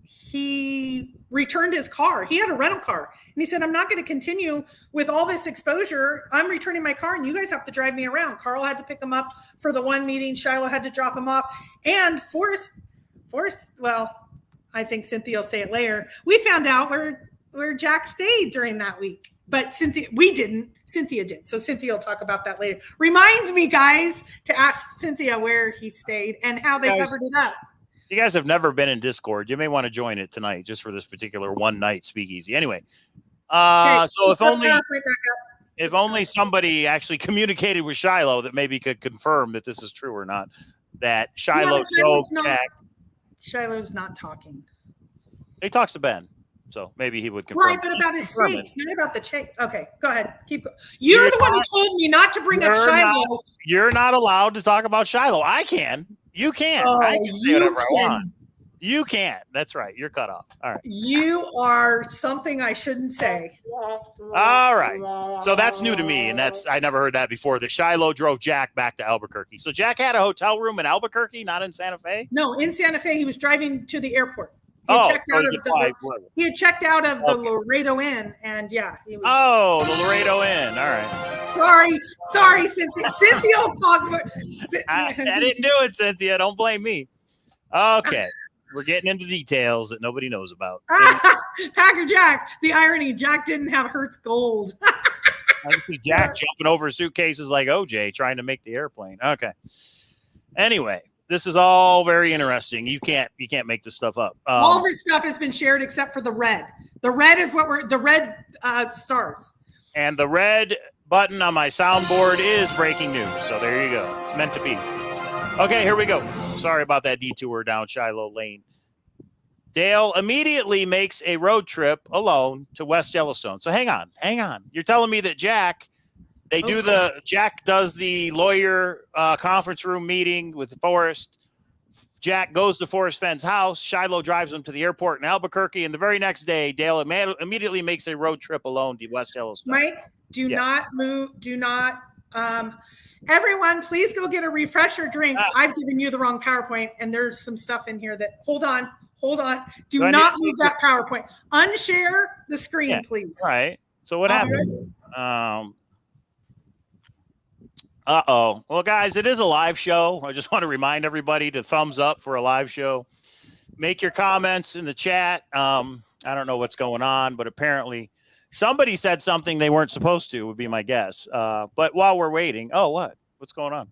he returned his car. He had a rental car. And he said, I'm not going to continue with all this exposure. I'm returning my car and you guys have to drive me around. Carl had to pick him up for the one meeting. Shiloh had to drop him off. And Forrest, well, I think Cynthia will say it later. We found out where Jack stayed during that week. But we didn't. Cynthia did. So Cynthia will talk about that later. Remind me, guys, to ask Cynthia where he stayed and how they covered it up. You guys have never been in Discord. You may want to join it tonight just for this particular one night speakeasy. Anyway, so if only somebody actually communicated with Shiloh that maybe could confirm that this is true or not, that Shiloh drove Jack. Shiloh's not talking. He talks to Ben. So maybe he would confirm. Right, but about his states, not about the check. Okay, go ahead. Keep going. You're the one who told me not to bring up Shiloh. You're not allowed to talk about Shiloh. I can. You can. I can say whatever I want. You can't. That's right. You're cut off. All right. You are something I shouldn't say. All right. So that's new to me, and I never heard that before, that Shiloh drove Jack back to Albuquerque. So Jack had a hotel room in Albuquerque, not in Santa Fe? No, in Santa Fe. He was driving to the airport. He had checked out of the Laredo Inn, and he was. Oh, the Laredo Inn. All right. Sorry, Cynthia. Cynthia will talk about. I didn't do it, Cynthia. Don't blame me. Okay, we're getting into details that nobody knows about. Packer Jack. The irony: Jack didn't have Hertz Gold. I see Jack jumping over suitcases like OJ trying to make the airplane. Okay. Anyway. This is all very interesting. You can't make this stuff up. All this stuff has been shared except for the red. The red is the red stars. And the red button on my soundboard is breaking news. So there you go. It's meant to be. Okay, here we go. Sorry about that detour down Shiloh Lane. Dale immediately makes a road trip alone to West Yellowstone. So hang on. You're telling me that Jack does the lawyer conference room meeting with Forrest. Jack goes to Forrest Fenn's house. Shiloh drives him to the airport in Albuquerque. And the very next day, Dale immediately makes a road trip alone to West Yellowstone. Mike, do not move. Do not. Everyone, please go get a refresher drink. I've given you the wrong PowerPoint, and there's some stuff in here that. Hold on. Hold on. Do not move that PowerPoint. Unshare the screen, please. All right. So what happened? Uh-oh. Well, guys, it is a live show. I just want to remind everybody to thumbs up for a live show. Make your comments in the chat. I don't know what's going on, but apparently somebody said something they weren't supposed to, would be my guess. But while we're waiting, what? What's going on?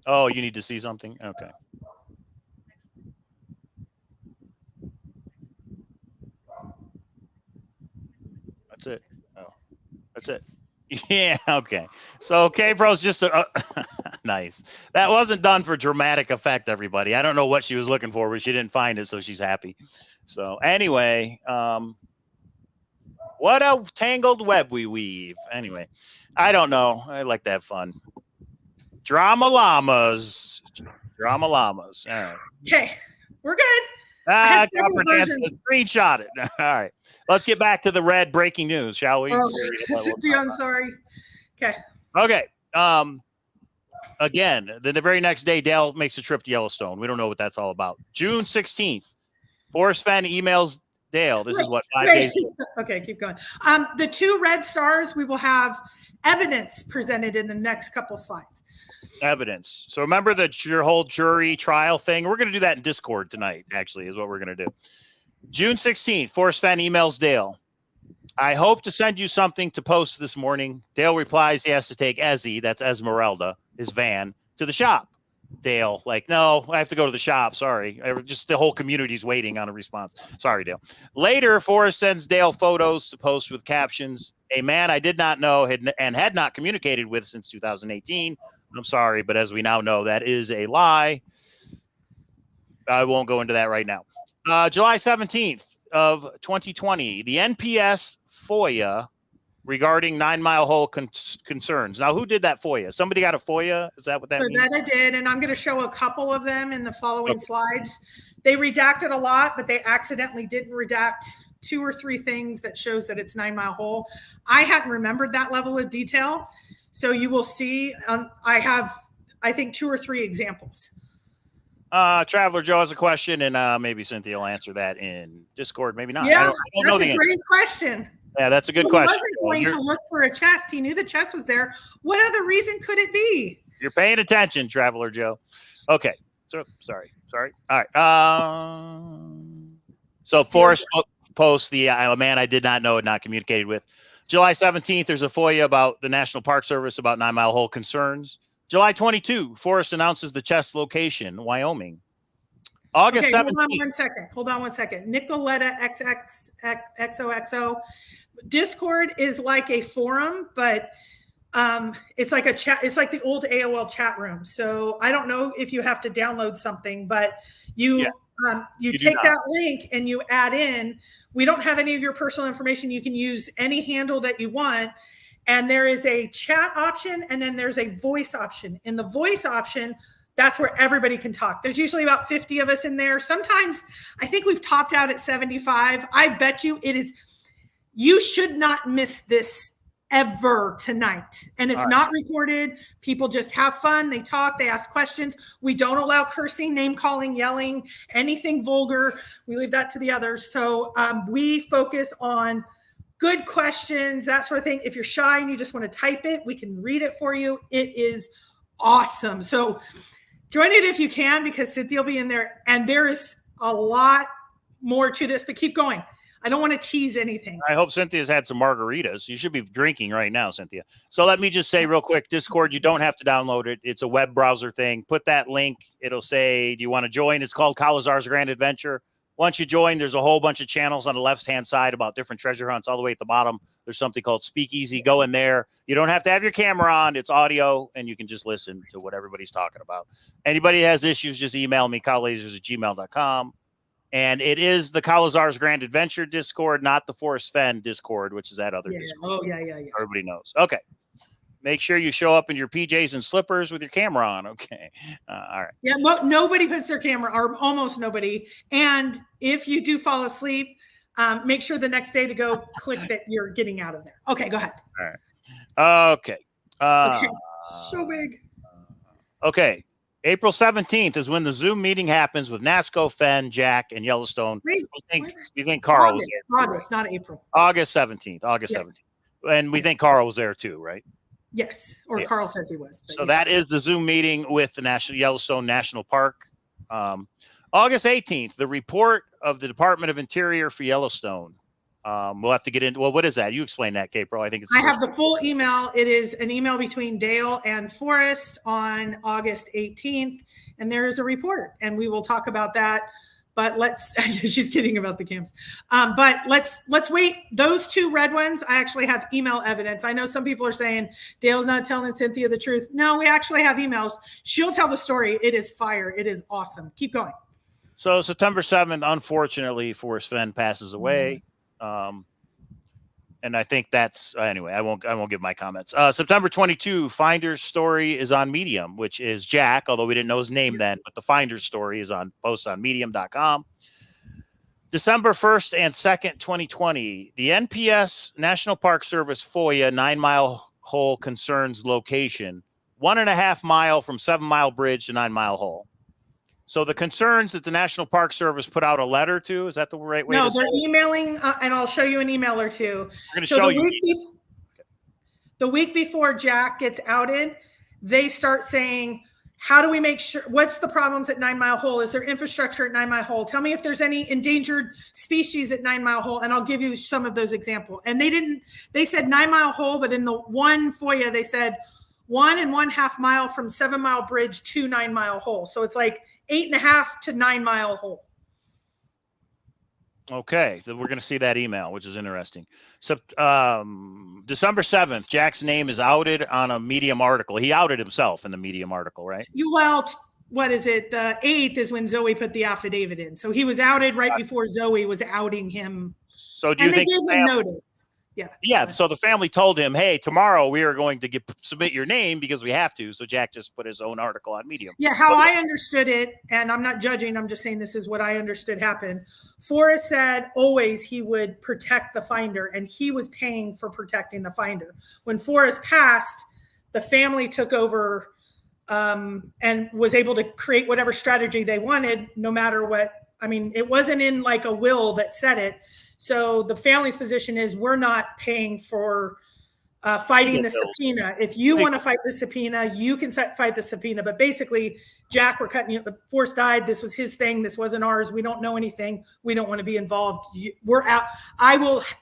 Oh, you need to see something? Okay. That's it. Oh, that's it. Yeah, okay. So Kpro's just nice. That wasn't done for dramatic effect, everybody. I don't know what she was looking for, but she didn't find it, so she's happy. So anyway, what a tangled web we weave. Anyway, I don't know. I like to have fun. Drama llamas. Drama llamas. All right. Okay, we're good. Copper Dance, screenshot it. All right. Let's get back to the red breaking news, shall we? I'm sorry. Okay. Okay. Again, the very next day, Dale makes a trip to Yellowstone. We don't know what that's all about. June 16th, Forrest Fenn emails Dale. This is what, 5 days ago. Okay, keep going. The 2 red stars, we will have evidence presented in the next couple slides. Evidence. So remember your whole jury trial thing? We're going to do that in Discord tonight, actually, is what we're going to do. June 16th, Forrest Fenn emails Dale. I hope to send you something to post this morning. Dale replies he has to take Ezzy, that's Esmeralda, his van, to the shop. Dale, like, no, I have to go to the shop. Sorry. Just the whole community's waiting on a response. Sorry, Dale. Later, Forrest sends Dale photos to post with captions. A man I did not know and had not communicated with since 2018. I'm sorry, but as we now know, that is a lie. I won't go into that right now. July 17th of 2020, the NPS FOIA regarding 9 Mile Hole concerns. Now, who did that FOIA? Somebody got a FOIA? Is that what that means? That I did, and I'm going to show a couple of them in the following slides. They redacted a lot, but they accidentally didn't redact 2 or 3 things that shows that it's 9 Mile Hole. I hadn't remembered that level of detail. So you will see, I have, I think, 2 or 3 examples. Traveler Joe has a question, and maybe Cynthia will answer that in Discord. Maybe not. Yeah, that's a great question. Yeah, that's a good question. He wasn't going to look for a chest. He knew the chest was there. What other reason could it be? You're paying attention, Traveler Joe. Okay. So sorry. All right. So Forrest posts the a man I did not know and not communicated with. July 17th, there's a FOIA about the National Park Service about 9 Mile Hole concerns. July 22, Forrest announces the chest location, Wyoming. August 17th. Hold on one second. Nicoletta XXXOXO. Discord is like a forum, but it's like a chat. It's like the old AOL chat room. So I don't know if you have to download something, but you take that link and you add in. We don't have any of your personal information. You can use any handle that you want. And there is a chat option, and then there's a voice option. In the voice option, that's where everybody can talk. There's usually about 50 of us in there. Sometimes I think we've topped out at 75. I bet you it is. You should not miss this ever tonight. And it's not recorded. People just have fun. They talk. They ask questions. We don't allow cursing, name calling, yelling, anything vulgar. We leave that to the others. So we focus on good questions, that sort of thing. If you're shy and you just want to type it, we can read it for you. It is awesome. So join it if you can, because Cynthia will be in there. And there is a lot more to this, but keep going. I don't want to tease anything. I hope Cynthia's had some margaritas. You should be drinking right now, Cynthia. So let me just say real quick, Discord, you don't have to download it. It's a web browser thing. Put that link. It'll say, do you want to join? It's called Cowlazars Grand Adventure. Once you join, there's a whole bunch of channels on the left-hand side about different treasure hunts. All the way at the bottom, there's something called Speakeasy. Go in there. You don't have to have your camera on. It's audio, and you can just listen to what everybody's talking about. Anybody has issues, just email me, cowlazars@gmail.com. And it is the Cowlazars Grand Adventure Discord, not the Forrest Fenn Discord, which is that other Discord. Oh, yeah. Everybody knows. Okay. Make sure you show up in your PJs and slippers with your camera on. Okay. All right. Yeah. Nobody puts their camera, or almost nobody. And if you do fall asleep, make sure the next day to go click that you're getting out of there. Okay. Go ahead. All right. Okay. Okay. So big. Okay. April 17th is when the Zoom meeting happens with NASCO, Fenn, Jack, and Yellowstone. Wait, we think Carl was there. August, not April. August 17th. August 17th. And we think Carl was there too, right? Yes, or yeah. Carl says he was. So yes. That is the Zoom meeting with the Yellowstone National Park. August 18th, the report of the Department of Interior for Yellowstone. We'll have to get into, well, what is that? You explain that, Kpro. I think it's. I have the full email. It is an email between Dale and Forrest on August 18th, and there is a report, and we will talk about that. But she's kidding about the cams. But let's wait. Those two red ones, I actually have email evidence. I know some people are saying Dale's not telling Cynthia the truth. No, we actually have emails. She'll tell the story. It is fire. It is awesome. Keep going. So September 7th, unfortunately, Forrest Fenn passes away. And I think that's anyway. I won't give my comments. September 22, Finder's story is on Medium, which is Jack, although we didn't know his name then. But the Finder's story is posted on Medium.com. December 1st and 2nd, 2020, the NPS National Park Service FOIA 9-mile hole concerns location 1.5 mile from 7 Mile Bridge to 9 Mile Hole. So the concerns that the National Park Service put out a letter to, is that the right way to say it? No, they're emailing, and I'll show you an email or two. We're going to show you. The week before Jack gets outed, they start saying, how do we make sure, what's the problems at 9 Mile Hole? Is there infrastructure at 9 Mile Hole? Tell me if there's any endangered species at 9 Mile Hole, and I'll give you some of those examples. And they said 9 Mile Hole, but in the one FOIA, they said 1.5 mile from 7 Mile Bridge to 9 Mile Hole. So it's like 8.5 to 9 Mile Hole. Okay, so we're going to see that email, which is interesting. So December 7th, Jack's name is outed on a Medium article. He outed himself in the Medium article, right? Well, what is it? The 8th is when Zoe put the affidavit in. So he was outed right before Zoe was outing him. So do you think they gave him notice? Yeah. So the family told him, hey, tomorrow we are going to submit your name because we have to. So Jack just put his own article on Medium. Yeah. How I understood it, and I'm not judging, I'm just saying this is what I understood happened. Forrest said always he would protect the finder, and he was paying for protecting the finder. When Forrest passed, the family took over and was able to create whatever strategy they wanted, no matter what. I mean, it wasn't in like a will that said it. So the family's position is we're not paying for fighting the subpoena. If you want to fight the subpoena, you can fight the subpoena. But basically, Jack, we're cutting you. The Forrest died. This was his thing. This wasn't ours. We don't know anything. We don't want to be involved. We're out.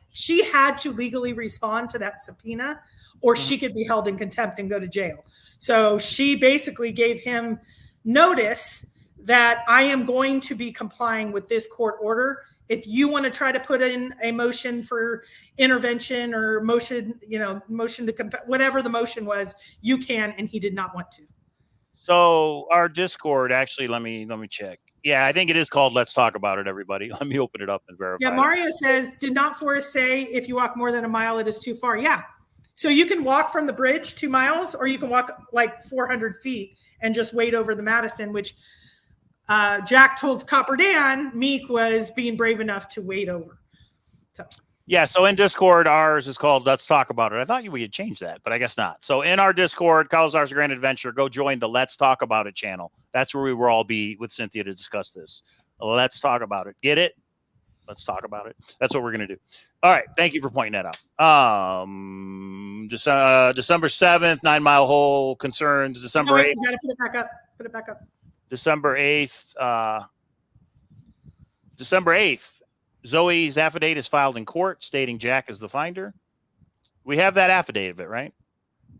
She had to legally respond to that subpoena, or she could be held in contempt and go to jail. So she basically gave him notice that I am going to be complying with this court order. If you want to try to put in a motion for intervention or motion to whatever the motion was, you can, and he did not want to. So our Discord, actually, let me check. Yeah, I think it is called Let's Talk About It, everybody. Let me open it up and verify. Yeah, Mario says, did not Forrest say if you walk more than a mile, it is too far? Yeah. So you can walk from the bridge 2 miles, or you can walk like 400 feet and just wait over the Madison, which Jack told Copper Dan Meek was being brave enough to wait over. So yeah, so in Discord, ours is called Let's Talk About It. I thought we had changed that, but I guess not. So in our Discord, Cowlazars Grand Adventure, go join the Let's Talk About It channel. That's where we will all be with Cynthia to discuss this. Let's talk about it. Get it? Let's talk about it. That's what we're going to do. All right. Thank you for pointing that out. December 7th, 9 Mile Hole concerns. December 8th. You got to put it back up. Put it back up. December 8th. December 8th. Zoe's affidavit is filed in court stating Jack is the finder. We have that affidavit, right?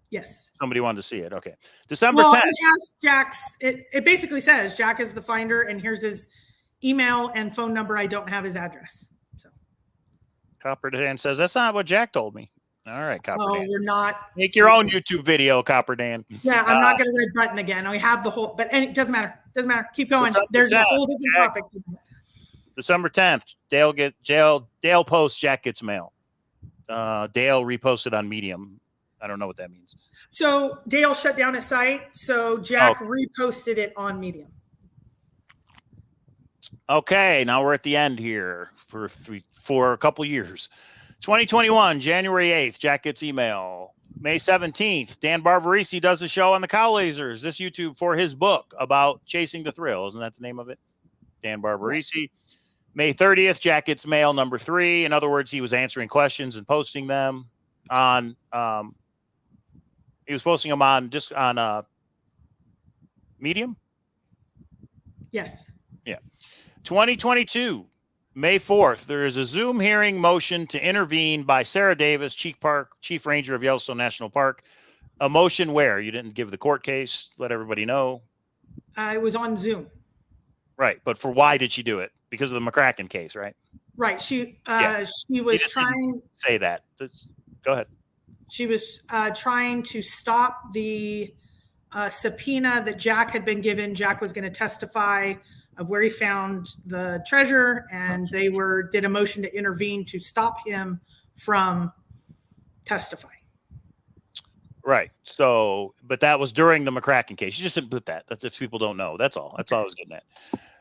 Yes. Somebody wanted to see it. Okay. December 10th. It has Jack's. It basically says Jack is the finder, and here's his email and phone number. I don't have his address. So Copper Dan says that's not what Jack told me. All right, Copper Dan. We're not. Make your own YouTube video, Copper Dan. Yeah, I'm not going to red button again. We have the whole, but it doesn't matter. Doesn't matter. Keep going. There's a whole different topic. December 10th, Dale posts Jack gets mail. Dale reposted on Medium. I don't know what that means. So Dale shut down his site. So Jack reposted it on Medium. Okay, now we're at the end here for a couple years. 2021, January 8th, Jack gets email. May 17th, Dan Barbarisi does a show on the Cowlazars, this YouTube, for his book about chasing the thrill. Isn't that the name of it? Dan Barbarisi. Yes. May 30th, Jack gets mail number 3. In other words, he was answering questions and posting them on, he was posting them on just on Medium. Yes. Yeah. 2022, May 4th, there is a Zoom hearing motion to intervene by Sarah Davis, Chief Ranger of Yellowstone National Park. A motion where? You didn't give the court case, let everybody know. It was on Zoom. Right. But for why did she do it? Because of the McCracken case, right? Right. She was trying. Say that. Go ahead. She was trying to stop the subpoena that Jack had been given. Jack was going to testify of where he found the treasure, and they did a motion to intervene to stop him from testifying. Right. So, but that was during the McCracken case. You just didn't put that. That's if people don't know. That's all. That's all I was getting at.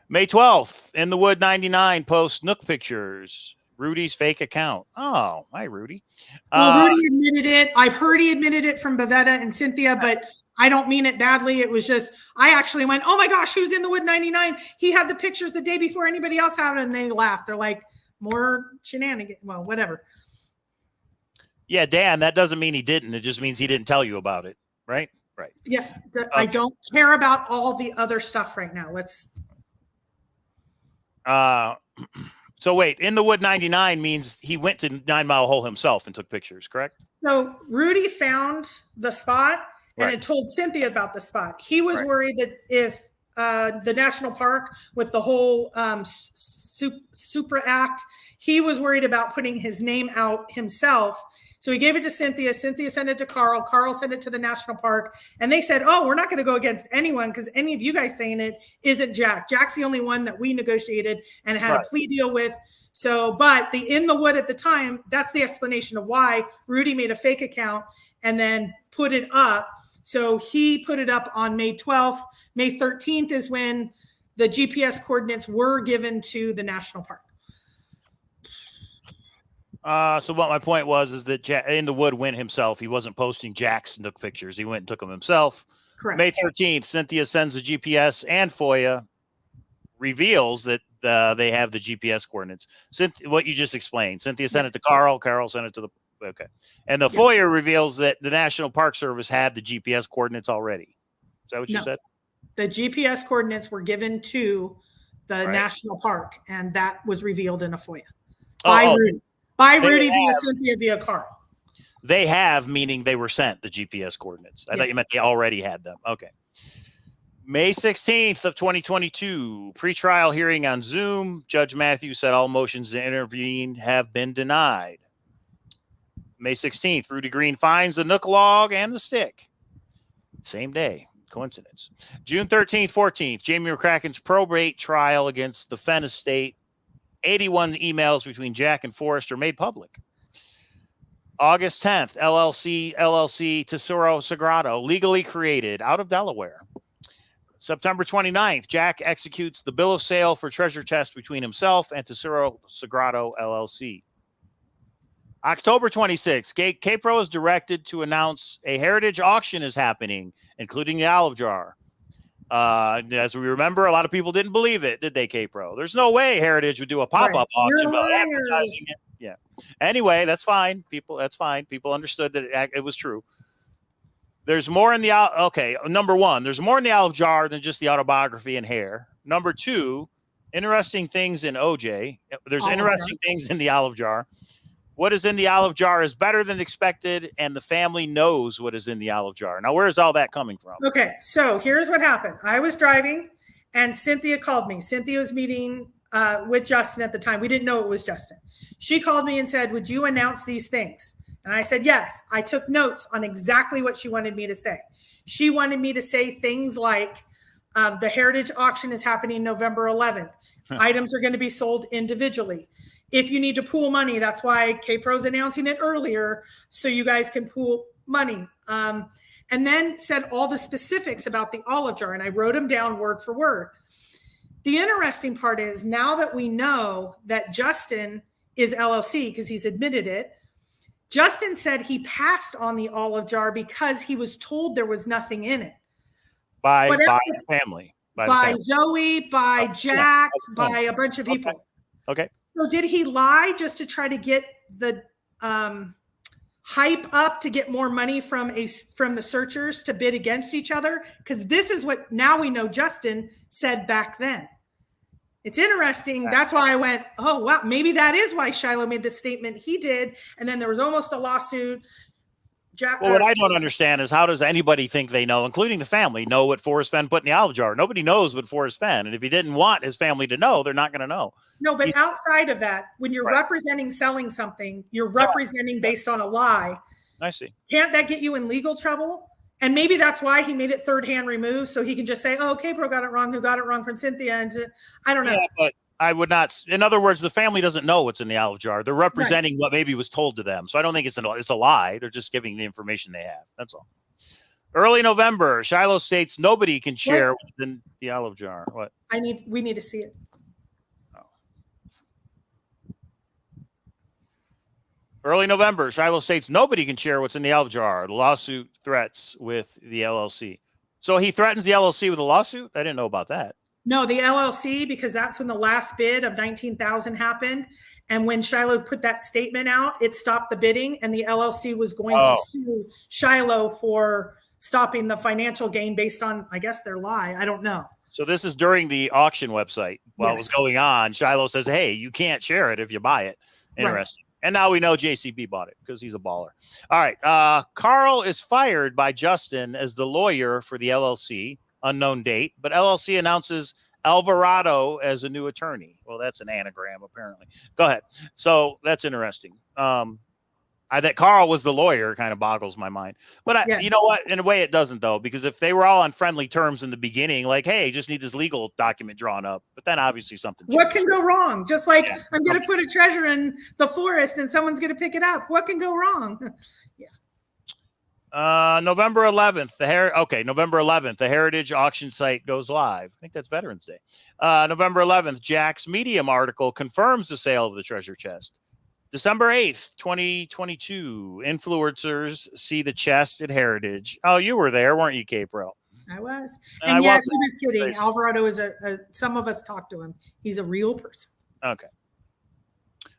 May 12th, In the Wood 99 posts Nook pictures. Rudy's fake account. Oh, hi, Rudy. Well, Rudy admitted it. I've heard he admitted it from Bavetta and Cynthia, but I don't mean it badly. It was just, I actually went, oh my gosh, who's In the Wood 99? He had the pictures the day before anybody else had it, and they laughed. They're like, more shenanigans. Well, whatever. Yeah, Dan, that doesn't mean he didn't. It just means he didn't tell you about it, right? Right. Yeah, I don't care about all the other stuff right now. Let's. So wait, In the Wood 99 means he went to 9 Mile Hole himself and took pictures, correct? So Rudy found the spot and had told Cynthia about the spot. He was worried that if the national park with the whole Supra Act, he was worried about putting his name out himself. So he gave it to Cynthia. Cynthia sent it to Carl. Carl sent it to the national park. And they said, oh, we're not going to go against anyone because any of you guys saying it isn't Jack. Jack's the only one that we negotiated and had a plea deal with. So, but the In the Wood at the time, that's the explanation of why Rudy made a fake account and then put it up. So he put it up on May 12th. May 13th is when the GPS coordinates were given to the national park. So what my point was is that In the Wood went himself. He wasn't posting Jack's Nook pictures. He went and took them himself. Correct. May 13th, Cynthia sends the GPS and FOIA reveals that they have the GPS coordinates. What you just explained. Cynthia sent it to Carl. Carl sent it to okay. And the FOIA reveals that the National Park Service had the GPS coordinates already. Is that what you said? The GPS coordinates were given to the national park, and that was revealed in a FOIA by Rudy. By Rudy via Cynthia via Carl. They have, meaning they were sent the GPS coordinates. I thought you meant they already had them. Okay. May 16th of 2022, pretrial hearing on Zoom. Judge Matthews said all motions to intervene have been denied. May 16th, Rudy Green finds the Nook log and the stick. Same day. Coincidence. June 13th, 14th, Jamie McCracken's probate trial against the Fenn estate. 81 emails between Jack and Forrest are made public. August 10th, LLC Tesoro Sagrado, legally created out of Delaware. September 29th, Jack executes the bill of sale for treasure chest between himself and Tesoro Sagrado, LLC. October 26th, Kpro is directed to announce a heritage auction is happening, including the olive jar. As we remember, a lot of people didn't believe it, did they, Kpro? There's no way Heritage would do a pop-up auction about advertising it. Yeah. Anyway, that's fine. That's fine. People understood that it was true. There's more in the number one, there's more in the olive jar than just the autobiography and hair. Number two, interesting things in OJ. There's interesting things in the olive jar. What is in the olive jar is better than expected, and the family knows what is in the olive jar. Now, where is all that coming from? Okay, so here's what happened. I was driving, and Cynthia called me. Cynthia was meeting with Justin at the time. We didn't know it was Justin. She called me and said, would you announce these things? And I said, yes. I took notes on exactly what she wanted me to say. She wanted me to say things like, the Heritage auction is happening November 11th. Items are going to be sold individually. If you need to pool money, that's why Kpro's announcing it earlier, so you guys can pool money. And then said all the specifics about the olive jar, and I wrote them down word for word. The interesting part is now that we know that Justin is LLC, because he's admitted it, Justin said he passed on the olive jar because he was told there was nothing in it. By the family. By Zoe, by Jack, by a bunch of people. Okay. So did he lie just to try to get the hype up to get more money from the searchers to bid against each other? Because this is what now we know Justin said back then. It's interesting. That's why I went, oh, wow, maybe that is why Shiloh made the statement he did. And then there was almost a lawsuit. Well, what I don't understand is how does anybody think they know, including the family, know what Forrest Fenn put in the olive jar? Nobody knows what Forrest Fenn. And if he didn't want his family to know, they're not going to know. No, but outside of that, when you're representing selling something, you're representing based on a lie. I see. Can't that get you in legal trouble? And maybe that's why he made it third hand removed, so he can just say, oh, Kpro got it wrong, who got it wrong from Cynthia. And I don't know. Yeah, but I would not. In other words, the family doesn't know what's in the olive jar. They're representing what maybe was told to them. So I don't think it's a lie. They're just giving the information they have. That's all. Early November, Shiloh states nobody can share what's in the olive jar. What? We need to see it. Early November, Shiloh states nobody can share what's in the olive jar. The lawsuit threats with the LLC. So he threatens the LLC with a lawsuit? I didn't know about that. No, the LLC, because that's when the last bid of $19,000 happened. And when Shiloh put that statement out, it stopped the bidding, and the LLC was going to sue Shiloh for stopping the financial gain based on, I guess, their lie. I don't know. So this is during the auction website. While it was going on, Shiloh says, hey, you can't share it if you buy it. Interesting. Right. And now we know JCB bought it because he's a baller. All right. Carl is fired by Justin as the lawyer for the LLC. Unknown date, but LLC announces Alvarado as a new attorney. Well, that's an anagram, apparently. Go ahead. So that's interesting. That Carl was the lawyer kind of boggles my mind. But you know what? In a way, it doesn't, though, because if they were all on friendly terms in the beginning, like, hey, just need this legal document drawn up, but then obviously something changed. What can go wrong? Just like I'm going to put a treasure in the forest and someone's going to pick it up. What can go wrong? November 11th, November 11th, the Heritage auction site goes live. I think that's Veterans Day. November 11th, Jack's Medium article confirms the sale of the treasure chest. December 8th, 2022, influencers see the chest at Heritage. Oh, you were there, weren't you, Kpro? I was. And yes, he was kidding. Alvarado is some of us talked to him. He's a real person. Okay.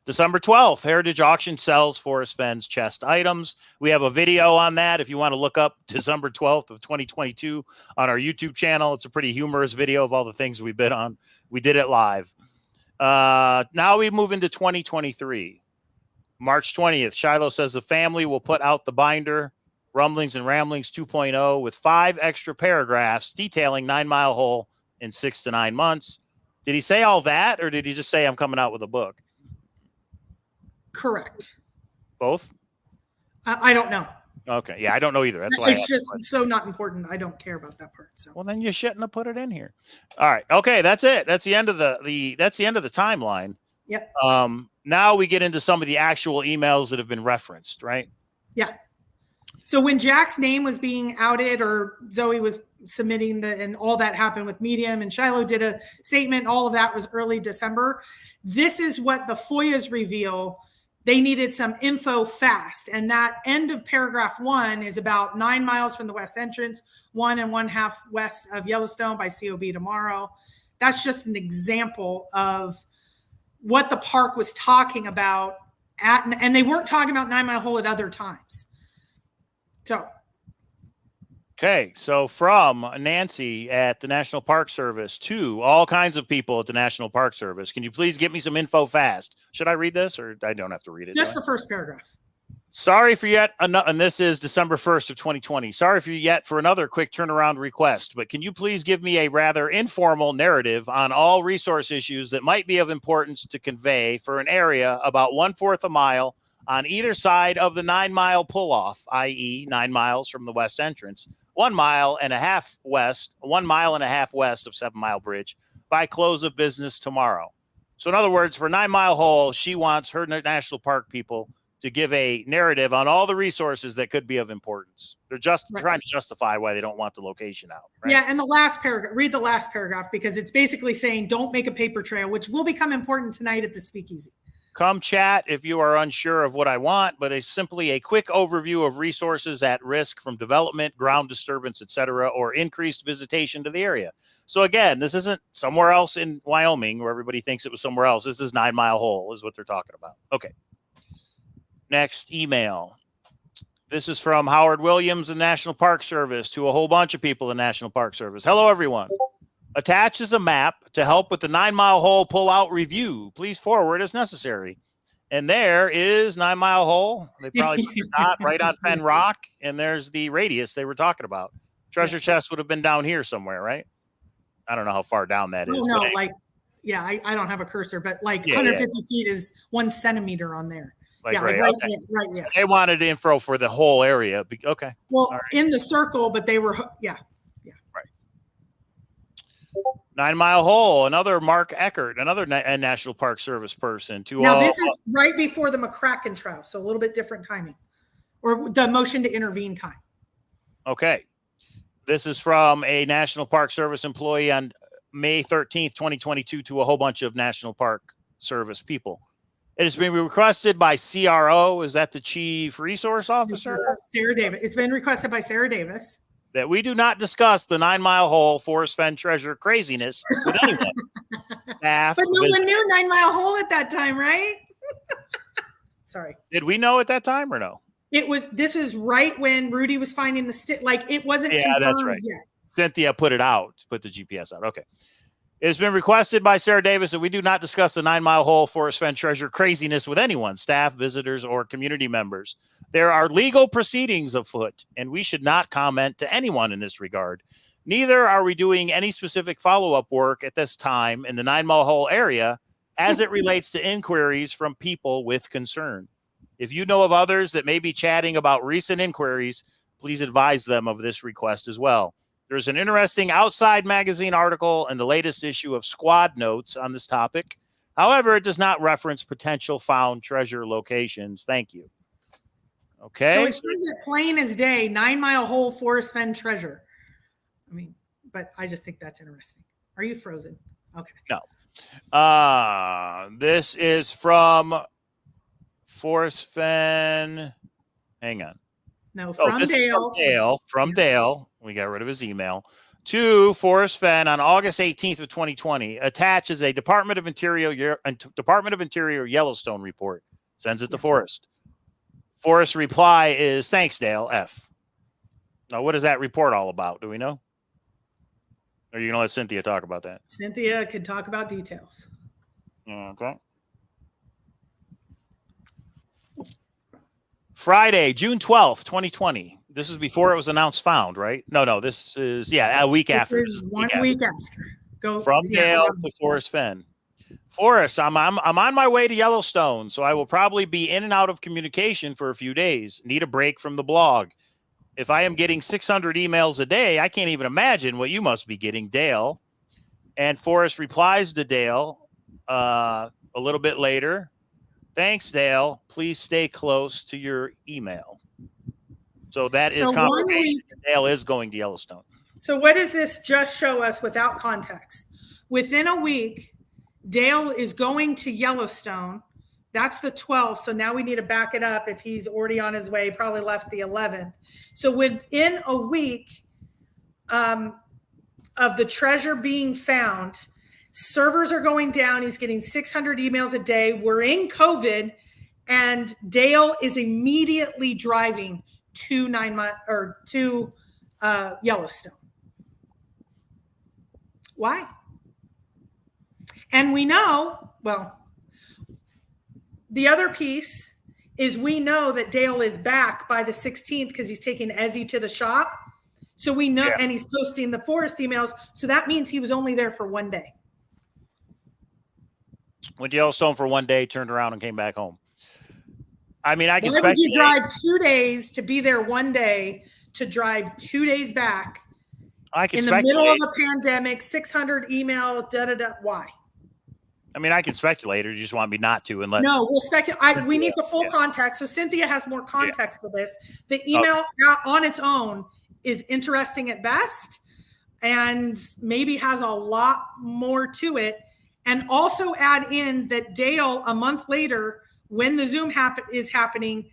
December 12th, Heritage Auction sells Forrest Fenn's chest items. We have a video on that if you want to look up December 12th of 2022 on our YouTube channel. It's a pretty humorous video of all the things we bid on. We did it live. Now we move into 2023. March 20th, Shiloh says the family will put out the binder, Rumblings and Ramblings 2.0, with 5 extra paragraphs detailing 9 Mile Hole in 6 to 9 months. Did he say all that, or did he just say I'm coming out with a book? Correct. Both? I don't know. Okay. Yeah, I don't know either. That's why it's just so not important. I don't care about that part. So well, then you shouldn't have put it in here. All right. Okay, that's it. That's the end of the timeline. Yep. Now we get into some of the actual emails that have been referenced, right? Yeah. So when Jack's name was being outed, or Zoe was submitting and all that happened with Medium, and Shiloh did a statement, all of that was early December. This is what the FOIAs reveal. They needed some info fast. And that end of paragraph 1 is about 9 miles from the west entrance, 1 1/2 west of Yellowstone by COB tomorrow. That's just an example of what the park was talking about and they weren't talking about 9 Mile Hole at other times. Okay, so from Nancy at the National Park Service to all kinds of people at the National Park Service, can you please get me some info fast? Should I read this, or I don't have to read it? Just the first paragraph. Sorry for yet another, and this is December 1st of 2020. Sorry for another quick turnaround request, but can you please give me a rather informal narrative on all resource issues that might be of importance to convey for an area about 1/4 a mile on either side of the 9 Mile pull-off, i.e. 9 miles from the west entrance, 1 1/2 miles west of 7 Mile Bridge by close of business tomorrow. So in other words, for 9 Mile Hole, she wants her national park people to give a narrative on all the resources that could be of importance. They're just trying to justify why they don't want the location out. Right? Yeah, and the last paragraph, read the last paragraph, because it's basically saying don't make a paper trail, which will become important tonight at the Speakeasy. Come chat if you are unsure of what I want, but it's simply a quick overview of resources at risk from development, ground disturbance, etc., or increased visitation to the area. So again, this isn't somewhere else in Wyoming where everybody thinks it was somewhere else. This is 9 Mile Hole is what they're talking about. Okay. Next email. This is from Howard Williams, the National Park Service, to a whole bunch of people in the National Park Service. Hello, everyone. Attached is a map to help with the 9 Mile Hole pull-out review. Please forward as necessary. And there is 9 Mile Hole. They probably put the dot right on Fenn Rock, and there's the radius they were talking about. Treasure chest would have been down here somewhere, right? I don't know how far down that is. No, I don't have a cursor, but 150 feet is 1 centimeter on there. Right. Yeah. They wanted info for the whole area. Okay. Well, in the circle, but they were, Right. 9 Mile Hole, another Mark Eckert, another National Park Service person. Now, this is right before the McCracken trial, so a little bit different timing, or the motion to intervene time. Okay. This is from a National Park Service employee on May 13th, 2022, to a whole bunch of National Park Service people. It has been requested by CRO. Is that the Chief Resource Officer? Sarah Davis. It's been requested by Sarah Davis. That we do not discuss the 9 Mile Hole Forrest Fenn treasure craziness with anyone. But no one knew 9 Mile Hole at that time, right? Sorry. Did we know at that time or no? This is right when Rudy was finding the stick. Like, it wasn't confirmed that's right. yet. Cynthia put it out, put the GPS out. Okay. It's been requested by Sarah Davis that we do not discuss the 9 Mile Hole Forrest Fenn treasure craziness with anyone, staff, visitors, or community members. There are legal proceedings afoot, and we should not comment to anyone in this regard. Neither are we doing any specific follow-up work at this time in the 9 Mile Hole area as it relates to inquiries from people with concern. If you know of others that may be chatting about recent inquiries, please advise them of this request as well. There's an interesting Outside Magazine article in the latest issue of Squad Notes on this topic. However, it does not reference potential found treasure locations. Thank you. Okay. So it says it plain as day, 9 Mile Hole Forrest Fenn treasure. I mean, but I just think that's interesting. Are you frozen? Okay. No. This is from Forrest Fenn. Hang on. No, from Dale. From Dale. We got rid of his email. To Forrest Fenn on August 18th of 2020. Attaches a Department of Interior Yellowstone report. Sends it to Forrest. Forrest's reply is, thanks, Dale, F. Now, what is that report all about? Do we know? Or are you going to let Cynthia talk about that? Cynthia could talk about details. Okay. Friday, June 12th, 2020. This is before it was announced found, right? No. This is, a week after. This is 1 week after. Go from Dale to Forrest Fenn. Forrest, I'm on my way to Yellowstone, so I will probably be in and out of communication for a few days. Need a break from the blog. If I am getting 600 emails a day, I can't even imagine what you must be getting, Dale. And Forrest replies to Dale a little bit later. Thanks, Dale. Please stay close to your email. So that is confirmation. Dale is going to Yellowstone. So what does this just show us without context? Within a week, Dale is going to Yellowstone. That's the 12th. So now we need to back it up. If he's already on his way, probably left the 11th. So within a week of the treasure being found, servers are going down. He's getting 600 emails a day. We're in COVID, and Dale is immediately driving to Yellowstone. Why? And we know, well, the other piece is we know that Dale is back by the 16th because he's taking Ezzy to the shop. So we know, and he's posting the Forrest emails. So that means he was only there for 1 day. Went to Yellowstone for 1 day, turned around and came back home. I mean, I can speculate. Why would you drive 2 days to be there 1 day to drive 2 days back? I can in the middle of a pandemic, 600 email, Why? I mean, I can speculate, or you just want me not to? And let no, we'll speculate. We need the full context. So Cynthia has more context to this. The email on its own is interesting at best, and maybe has a lot more to it. And also add in that Dale, a month later, when the Zoom is happening,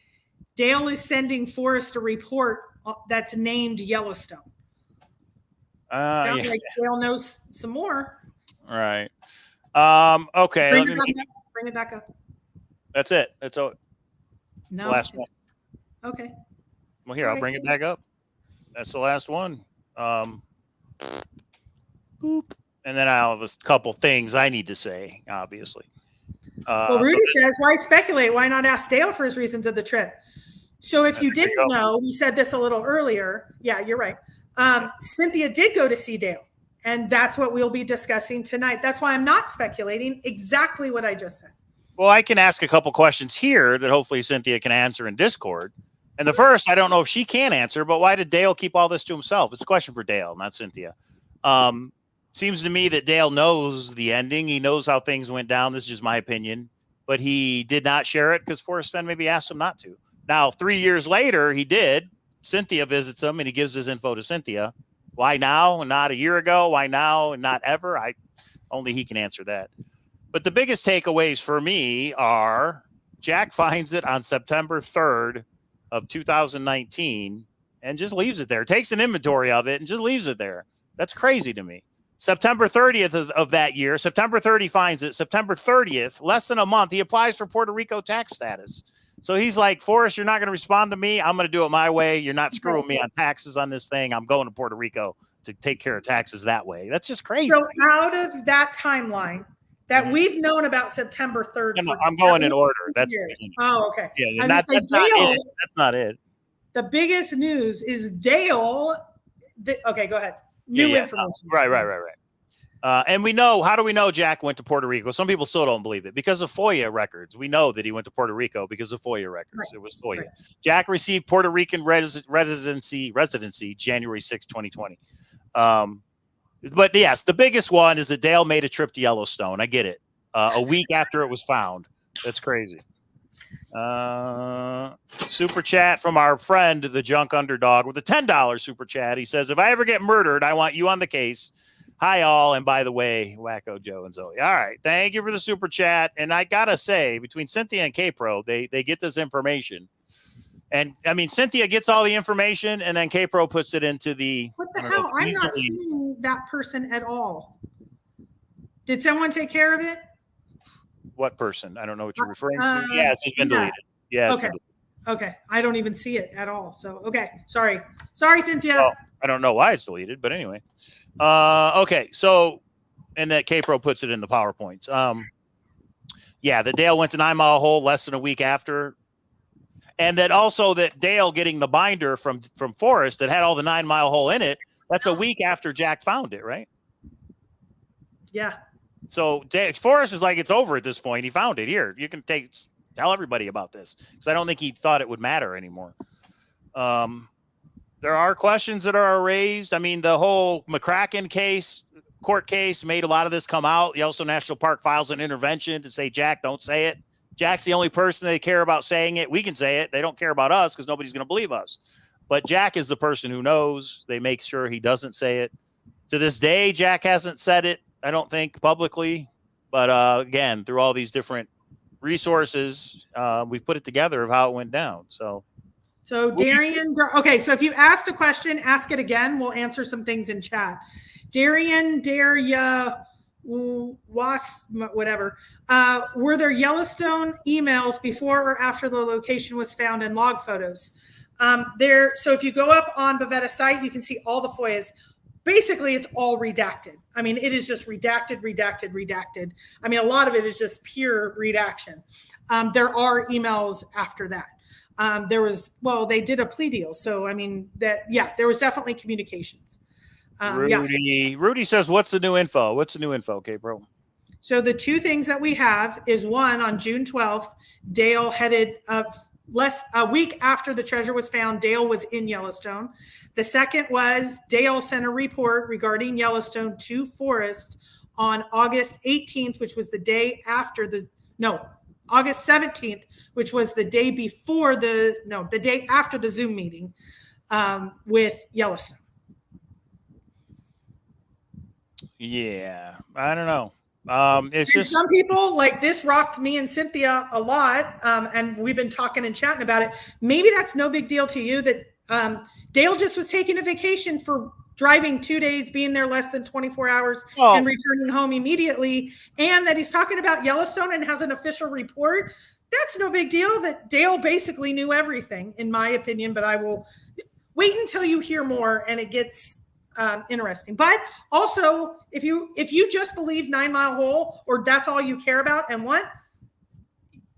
Dale is sending Forrest a report that's named Yellowstone. Sounds like Dale knows some more. All right. Okay. Bring it back up. That's it. That's all. No. The last one. Okay. Well, here, I'll bring it back up. That's the last one. Boop. And then I'll have a couple things I need to say, obviously. Well, Rudy says, why speculate? Why not ask Dale for his reasons of the trip? So if you didn't know, we said this a little earlier. Yeah, you're right. Cynthia did go to see Dale, and that's what we'll be discussing tonight. That's why I'm not speculating, exactly what I just said. Well, I can ask a couple questions here that hopefully Cynthia can answer in Discord. And the first, I don't know if she can answer, but why did Dale keep all this to himself? It's a question for Dale, not Cynthia. Seems to me that Dale knows the ending. He knows how things went down. This is just my opinion. But he did not share it because Forrest Fenn maybe asked him not to. Now, 3 years later, he did. Cynthia visits him, and he gives his info to Cynthia. Why now and not a year ago? Why now and not ever? Only he can answer that. But the biggest takeaways for me are Jack finds it on September 3rd of 2019 and just leaves it there. Takes an inventory of it and just leaves it there. That's crazy to me. September 30th of that year, September 30 finds it. September 30th, less than a month, he applies for Puerto Rico tax status. So he's like, Forrest, you're not going to respond to me. I'm going to do it my way. You're not screwing me on taxes on this thing. I'm going to Puerto Rico to take care of taxes that way. That's just crazy. So out of that timeline that we've known about September 3rd. I'm going in order. That's okay. Yeah, that's not it. The biggest news is Dale. Okay, go ahead. New information. Right. And we know, how do we know Jack went to Puerto Rico? Some people still don't believe it because of FOIA records. We know that he went to Puerto Rico because of FOIA records. Right. It was FOIA. Right. Jack received Puerto Rican residency January 6, 2020. But yes, the biggest one is that Dale made a trip to Yellowstone. I get it. A week after it was found. That's crazy. Super chat from our friend, the Junk Underdog, with a $10 super chat. He says, if I ever get murdered, I want you on the case. Hi, all. And by the way, Wacko Joe and Zoe. All right. Thank you for the super chat. And I got to say, between Cynthia and Kpro, they get this information. And I mean, Cynthia gets all the information and then Kpro puts it into the. What the hell? I'm not seeing that person at all. Did someone take care of it? What person? I don't know what you're referring to. Yes, it's been deleted. Yes. Okay. I don't even see it at all. So, okay. Sorry, Cynthia. Well, I don't know why it's deleted, but anyway. Okay. So, and that Kpro puts it in the PowerPoints. The Dale went to 9 Mile Hole less than a week after. And that also that Dale getting the binder from Forrest that had all the 9 Mile Hole in it. That's a week after Jack found it, right? Yeah. So Forrest is like, it's over at this point. He found it. Here, you can tell everybody about this, because I don't think he thought it would matter anymore. There are questions that are raised. I mean, the whole McCracken court case made a lot of this come out. Yellowstone National Park files an intervention to say, Jack, don't say it. Jack's the only person they care about saying it. We can say it. They don't care about us because nobody's going to believe us. But Jack is the person who knows. They make sure he doesn't say it. To this day, Jack hasn't said it, I don't think, publicly. But again, through all these different resources, we've put it together of how it went down. So Darian, okay, so if you asked a question, ask it again. We'll answer some things in chat. Darian, Daria, whatever. Were there Yellowstone emails before or after the location was found in log photos? So if you go up on Baveta's site, you can see all the FOIAs. Basically, it's all redacted. I mean, it is just redacted. I mean, a lot of it is just pure redaction. There are emails after that. They did a plea deal. So, I mean, there was definitely communications. Rudy says, what's the new info? Kpro? So the two things that we have is one, on June 12th, Dale headed a week after the treasure was found, Dale was in Yellowstone. The second was Dale sent a report regarding Yellowstone to Forrest on August 18th, which was the day after August 17th, which was the day before the day after the Zoom meeting with Yellowstone. Yeah, I don't know. It's And just some people, like, this rocked me and Cynthia a lot, and we've been talking and chatting about it. Maybe that's no big deal to you that Dale just was taking a vacation for driving 2 days, being there less than 24 hours, and returning home immediately, and that he's talking about Yellowstone and has an official report. That's no big deal that Dale basically knew everything, in my opinion, but I will wait until you hear more and it gets interesting. But also, if you just believe 9 Mile Hole, or that's all you care about and want,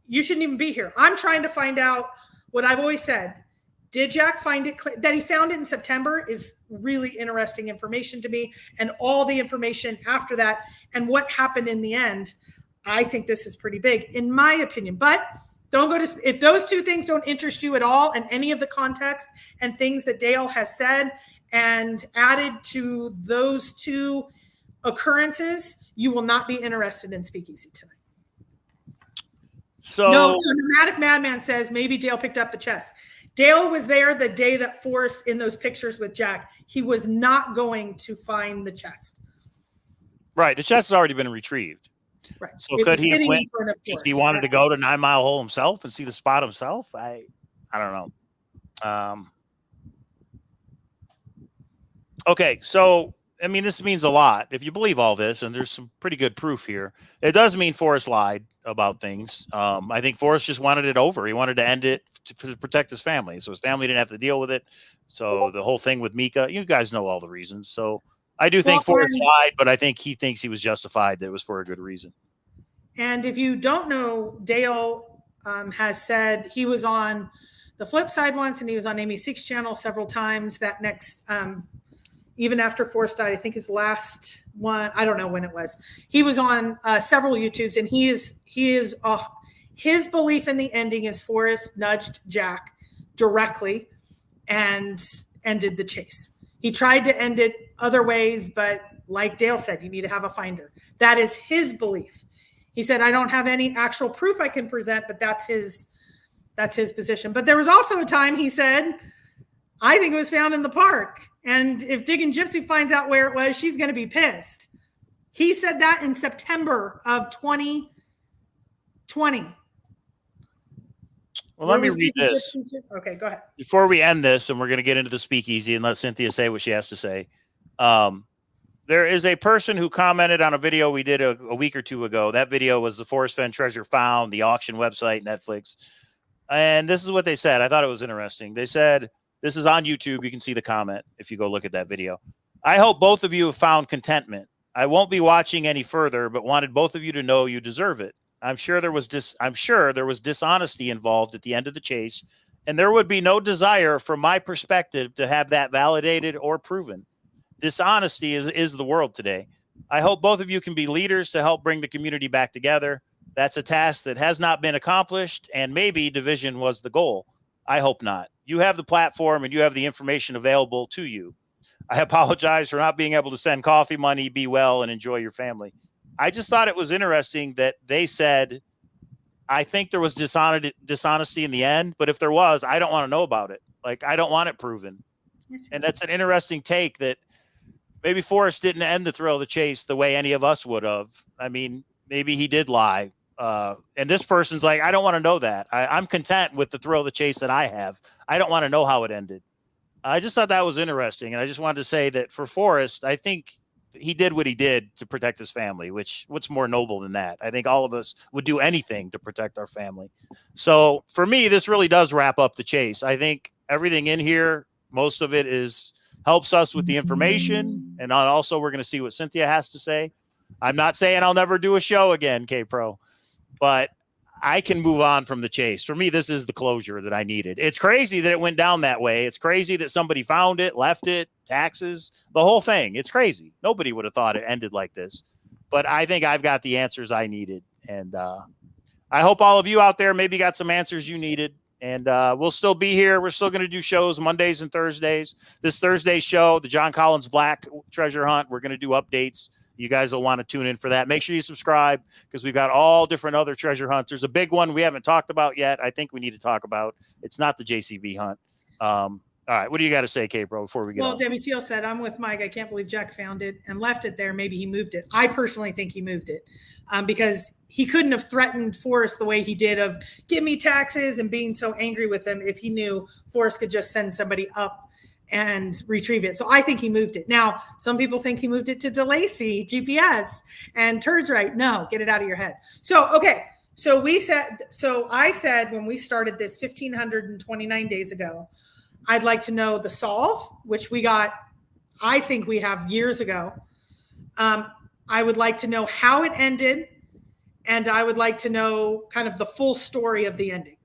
you shouldn't even be here. I'm trying to find out what I've always said. Did Jack find it? That he found it in September is really interesting information to me, and all the information after that and what happened in the end. I think this is pretty big, in my opinion. But don't go to, if those two things don't interest you at all, and any of the context and things that Dale has said and added to those two occurrences, you will not be interested in Speakeasy tonight. So Dramatic Madman says maybe Dale picked up the chest. Dale was there the day that Forrest, in those pictures with Jack, he was not going to find the chest. Right. The chest has already been retrieved. Right. So could he have went because he wanted to go to 9 Mile Hole himself and see the spot himself? I don't know. Okay. So, I mean, this means a lot. If you believe all this, and there's some pretty good proof here, it does mean Forrest lied about things. I think Forrest just wanted it over. He wanted to end it to protect his family. So his family didn't have to deal with it. So the whole thing with Mika, you guys know all the reasons. So I do think Forrest lied, but I think he thinks he was justified, that it was for a good reason. And if you don't know, Dale has said he was on the flip side once, and he was on Amy Six channel several times. That next, even after Forrest died, I think his last one, I don't know when it was. He was on several YouTubes, and his belief in the ending is Forrest nudged Jack directly and ended the chase. He tried to end it other ways, but like Dale said, you need to have a finder. That is his belief. He said, I don't have any actual proof I can present, but that's his position. But there was also a time he said, I think it was found in the park. And if Diggin' Gypsy finds out where it was, she's going to be pissed. He said that in September of 2020. Well, let me read this. Okay, go ahead. Before we end this, and we're going to get into the speakeasy and let Cynthia say what she has to say. There is a person who commented on a video we did a week or two ago. That video was the Forrest Fenn Treasure Found, the auction website, Netflix. And this is what they said. I thought it was interesting. They said, this is on YouTube. You can see the comment if you go look at that video. I hope both of you have found contentment. I won't be watching any further, but wanted both of you to know you deserve it. I'm sure there was dishonesty involved at the end of the chase, and there would be no desire from my perspective to have that validated or proven. Dishonesty is the world today. I hope both of you can be leaders to help bring the community back together. That's a task that has not been accomplished, and maybe division was the goal. I hope not. You have the platform and you have the information available to you. I apologize for not being able to send coffee money. Be well and enjoy your family. I just thought it was interesting that they said, I think there was dishonesty in the end, but if there was, I don't want to know about it. Like, I don't want it proven. And that's an interesting take, that maybe Forrest didn't end the thrill of the chase the way any of us would have. I mean, maybe he did lie. And this person's like, I don't want to know that. I'm content with the thrill of the chase that I have. I don't want to know how it ended. I just thought that was interesting. And I just wanted to say that for Forrest, I think he did what he did to protect his family, what's more noble than that? I think all of us would do anything to protect our family. So for me, this really does wrap up the chase. I think everything in here, most of it helps us with the information. And also we're going to see what Cynthia has to say. I'm not saying I'll never do a show again, Kpro, but I can move on from the chase. For me, this is the closure that I needed. It's crazy that it went down that way. It's crazy that somebody found it, left it, taxes, the whole thing. It's crazy. Nobody would have thought it ended like this. But I think I've got the answers I needed. And I hope all of you out there maybe got some answers you needed. And we'll still be here. We're still going to do shows Mondays and Thursdays. This Thursday's show, the Jon Collins-Black treasure hunt, we're going to do updates. You guys will want to tune in for that. Make sure you subscribe, because we've got all different other treasure hunts. There's a big one we haven't talked about yet. I think we need to talk about. It's not the JCB hunt. All right. What do you got to say, Kpro, before we get Well, on? Debbie Teal said, I'm with Mike. I can't believe Jack found it and left it there. Maybe he moved it. I personally think he moved it because he couldn't have threatened Forrest the way he did of give me taxes and being so angry with him if he knew Forrest could just send somebody up and retrieve it. So I think he moved it. Now, some people think he moved it to DeLacy GPS and Turd's right. No, get it out of your head. So, okay. So I said when we started this 1,529 days ago, I'd like to know the solve, which we got, I think we have years ago. I would like to know how it ended. And I would like to know kind of the full story of the ending.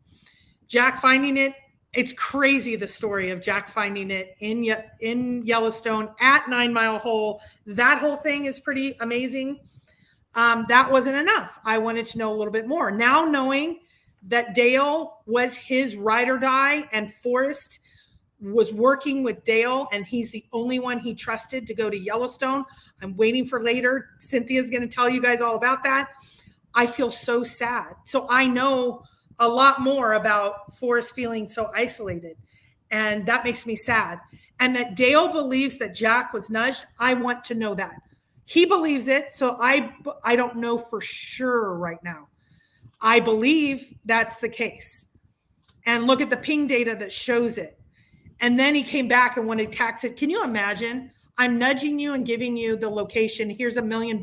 Jack finding it. It's crazy, the story of Jack finding it in Yellowstone at 9 Mile Hole. That whole thing is pretty amazing. That wasn't enough. I wanted to know a little bit more. Now knowing that Dale was his ride or die and Forrest was working with Dale and he's the only one he trusted to go to Yellowstone. I'm waiting for later. Cynthia's going to tell you guys all about that. I feel so sad. So I know a lot more about Forrest feeling so isolated. And that makes me sad. And that Dale believes that Jack was nudged. I want to know that. He believes it. So I don't know for sure right now. I believe that's the case. And look at the ping data that shows it. And then he came back and wanted to tax it. Can you imagine? I'm nudging you and giving you the location. Here's $1 million.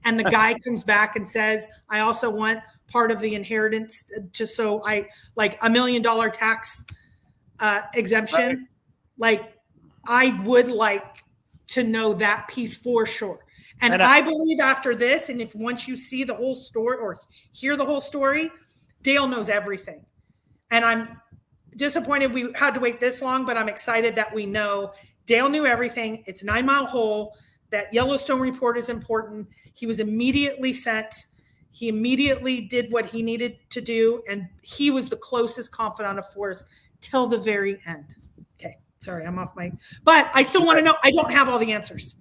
And the guy comes back and says, I also want part of the inheritance just so I like $1 million tax exemption. Right. Like I would like to know that piece for sure. And I believe after this, and if once you see the whole story or hear the whole story, Dale knows everything. And I'm disappointed we had to wait this long, but I'm excited that we know Dale knew everything. It's 9 Mile Hole. That Yellowstone report is important. He was immediately sent. He immediately did what he needed to do. And he was the closest confidant of Forrest till the very end. Okay. Sorry, I'm off my, but I still want to know. I don't have all the answers.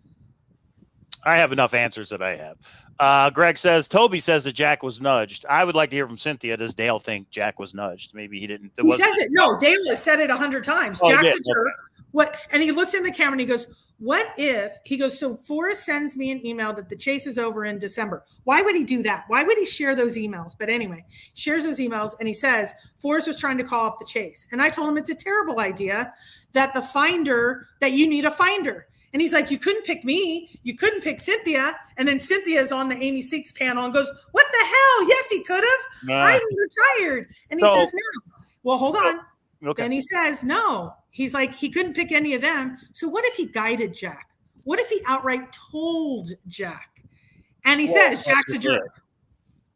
I have enough answers that I have. Greg says, Toby says that Jack was nudged. I would like to hear from Cynthia. Does Dale think Jack was nudged? Maybe he didn't. He says it. No, Dale has said it 100 times. Oh, Jack's a jerk. What? And he looks in the camera and he goes, what if he goes, so Forrest sends me an email that the chase is over in December. Why would he do that? Why would he share those emails? But anyway, shares those emails and he says, Forrest was trying to call off the chase. And I told him it's a terrible idea that that you need a finder. And he's like, you couldn't pick me. You couldn't pick Cynthia. And then Cynthia is on the Amy Seeks panel and goes, what the hell? Yes, he could have. I'm retired. And he says, no. Well, hold on. Okay. Then he says, no. He's like, he couldn't pick any of them. So what if he guided Jack? What if he outright told Jack? And he says, Jack's a jerk.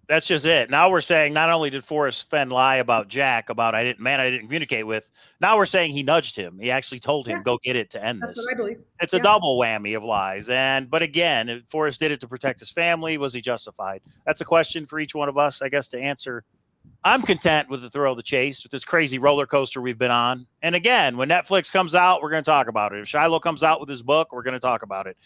That's just it. Now we're saying not only did Forrest Fenn lie about Jack, about I didn't communicate with. Now we're saying he nudged him. He actually told him, go get it to end this. That's what I believe. It's a double whammy of lies. But again, if Forrest did it to protect his family. Was he justified? That's a question for each one of us, I guess, to answer. I'm content with the thrill of the chase, with this crazy roller coaster we've been on. And again, when Netflix comes out, we're going to talk about it. If Shiloh comes out with his book, we're going to talk about it.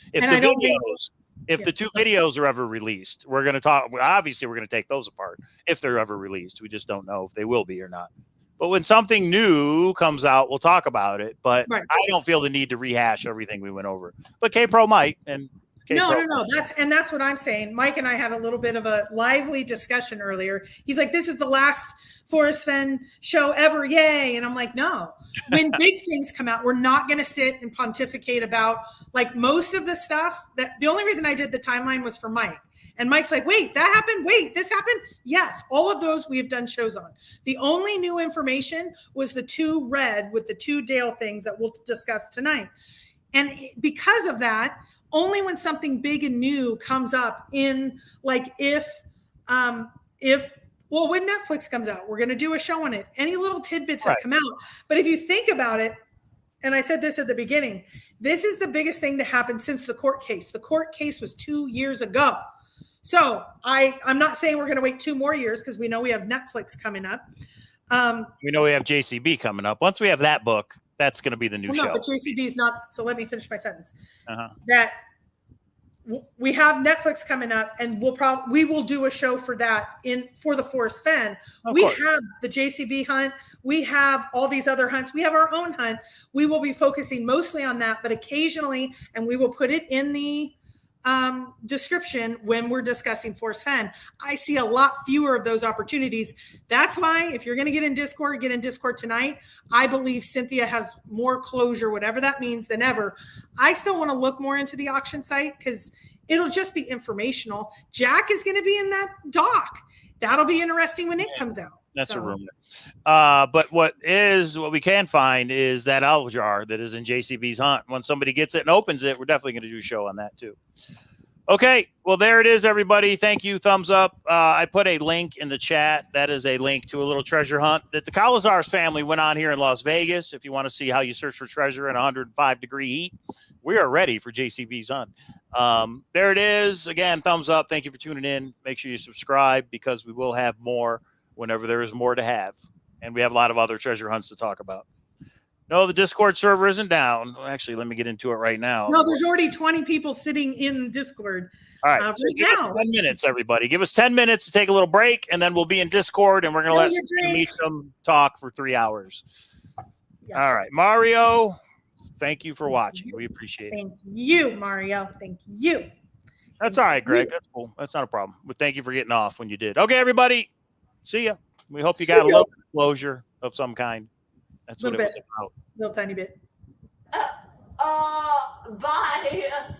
If the two videos are ever released, we're going to talk. Obviously, we're going to take those apart if they're ever released. We just don't know if they will be or not. But when something new comes out, we'll talk about it. But I don't feel the need to rehash everything we went over. But Kpro might. And No. That's what I'm saying. Mike and I had a little bit of a lively discussion earlier. He's like, this is the last Forrest Fenn show ever. Yay. And I'm like, no, when big things come out, we're not going to sit and pontificate about like most of the stuff that the only reason I did the timeline was for Mike. And Mike's like, wait, that happened. Wait, this happened. Yes. All of those we have done shows on. The only new information was the two red with the two Dale things that we'll discuss tonight. And because of that, only when something big and new comes up in like when Netflix comes out, we're going to do a show on it. Any little tidbits that come out. But if you think about it, and I said this at the beginning, this is the biggest thing to happen since the court case. The court case was 2 years ago. So I'm not saying we're going to wait 2 more years because we know we have Netflix coming up. We know we have JCB coming up. Once we have that book, that's going to be the new show. No, but JCB is not. So let me finish my sentence. That we have Netflix coming up, and we will do a show for that for the Forrest Fenn. We have the JCB hunt. We have all these other hunts. We have our own hunt. We will be focusing mostly on that, but occasionally, and we will put it in the description when we're discussing Forrest Fenn. I see a lot fewer of those opportunities. That's why if you're going to get in Discord tonight. I believe Cynthia has more closure, whatever that means, than ever. I still want to look more into the auction site because it'll just be informational. Jack is going to be in that doc. That'll be interesting when it comes out. That's a rumor. But what we can find is that owl jar that is in JCB's hunt. When somebody gets it and opens it, we're definitely going to do a show on that too. Okay, well, there it is, everybody. Thank you. Thumbs up. I put a link in the chat. That is a link to a little treasure hunt that the Cowlazars family went on here in Las Vegas. If you want to see how you search for treasure in 105-degree heat, we are ready for JCB's hunt. There it is. Again, thumbs up. Thank you for tuning in. Make sure you subscribe because we will have more whenever there is more to have. And we have a lot of other treasure hunts to talk about. No, the Discord server isn't down. Actually, let me get into it right now. No, there's already 20 people sitting in Discord. All right. So give us 10 minutes, everybody. Give us 10 minutes to take a little break, and then we'll be in Discord, and we're going to let Meacham talk for 3 hours. Yeah. All right. Mario, thank you for watching. We appreciate it. Thank you, Mario. Thank you. That's all right, Greg. That's cool. That's not a problem. But thank you for getting off when you did. Okay, everybody. See ya. We hope you got a little closure of some kind. That's what it was about. Little tiny bit. Bye.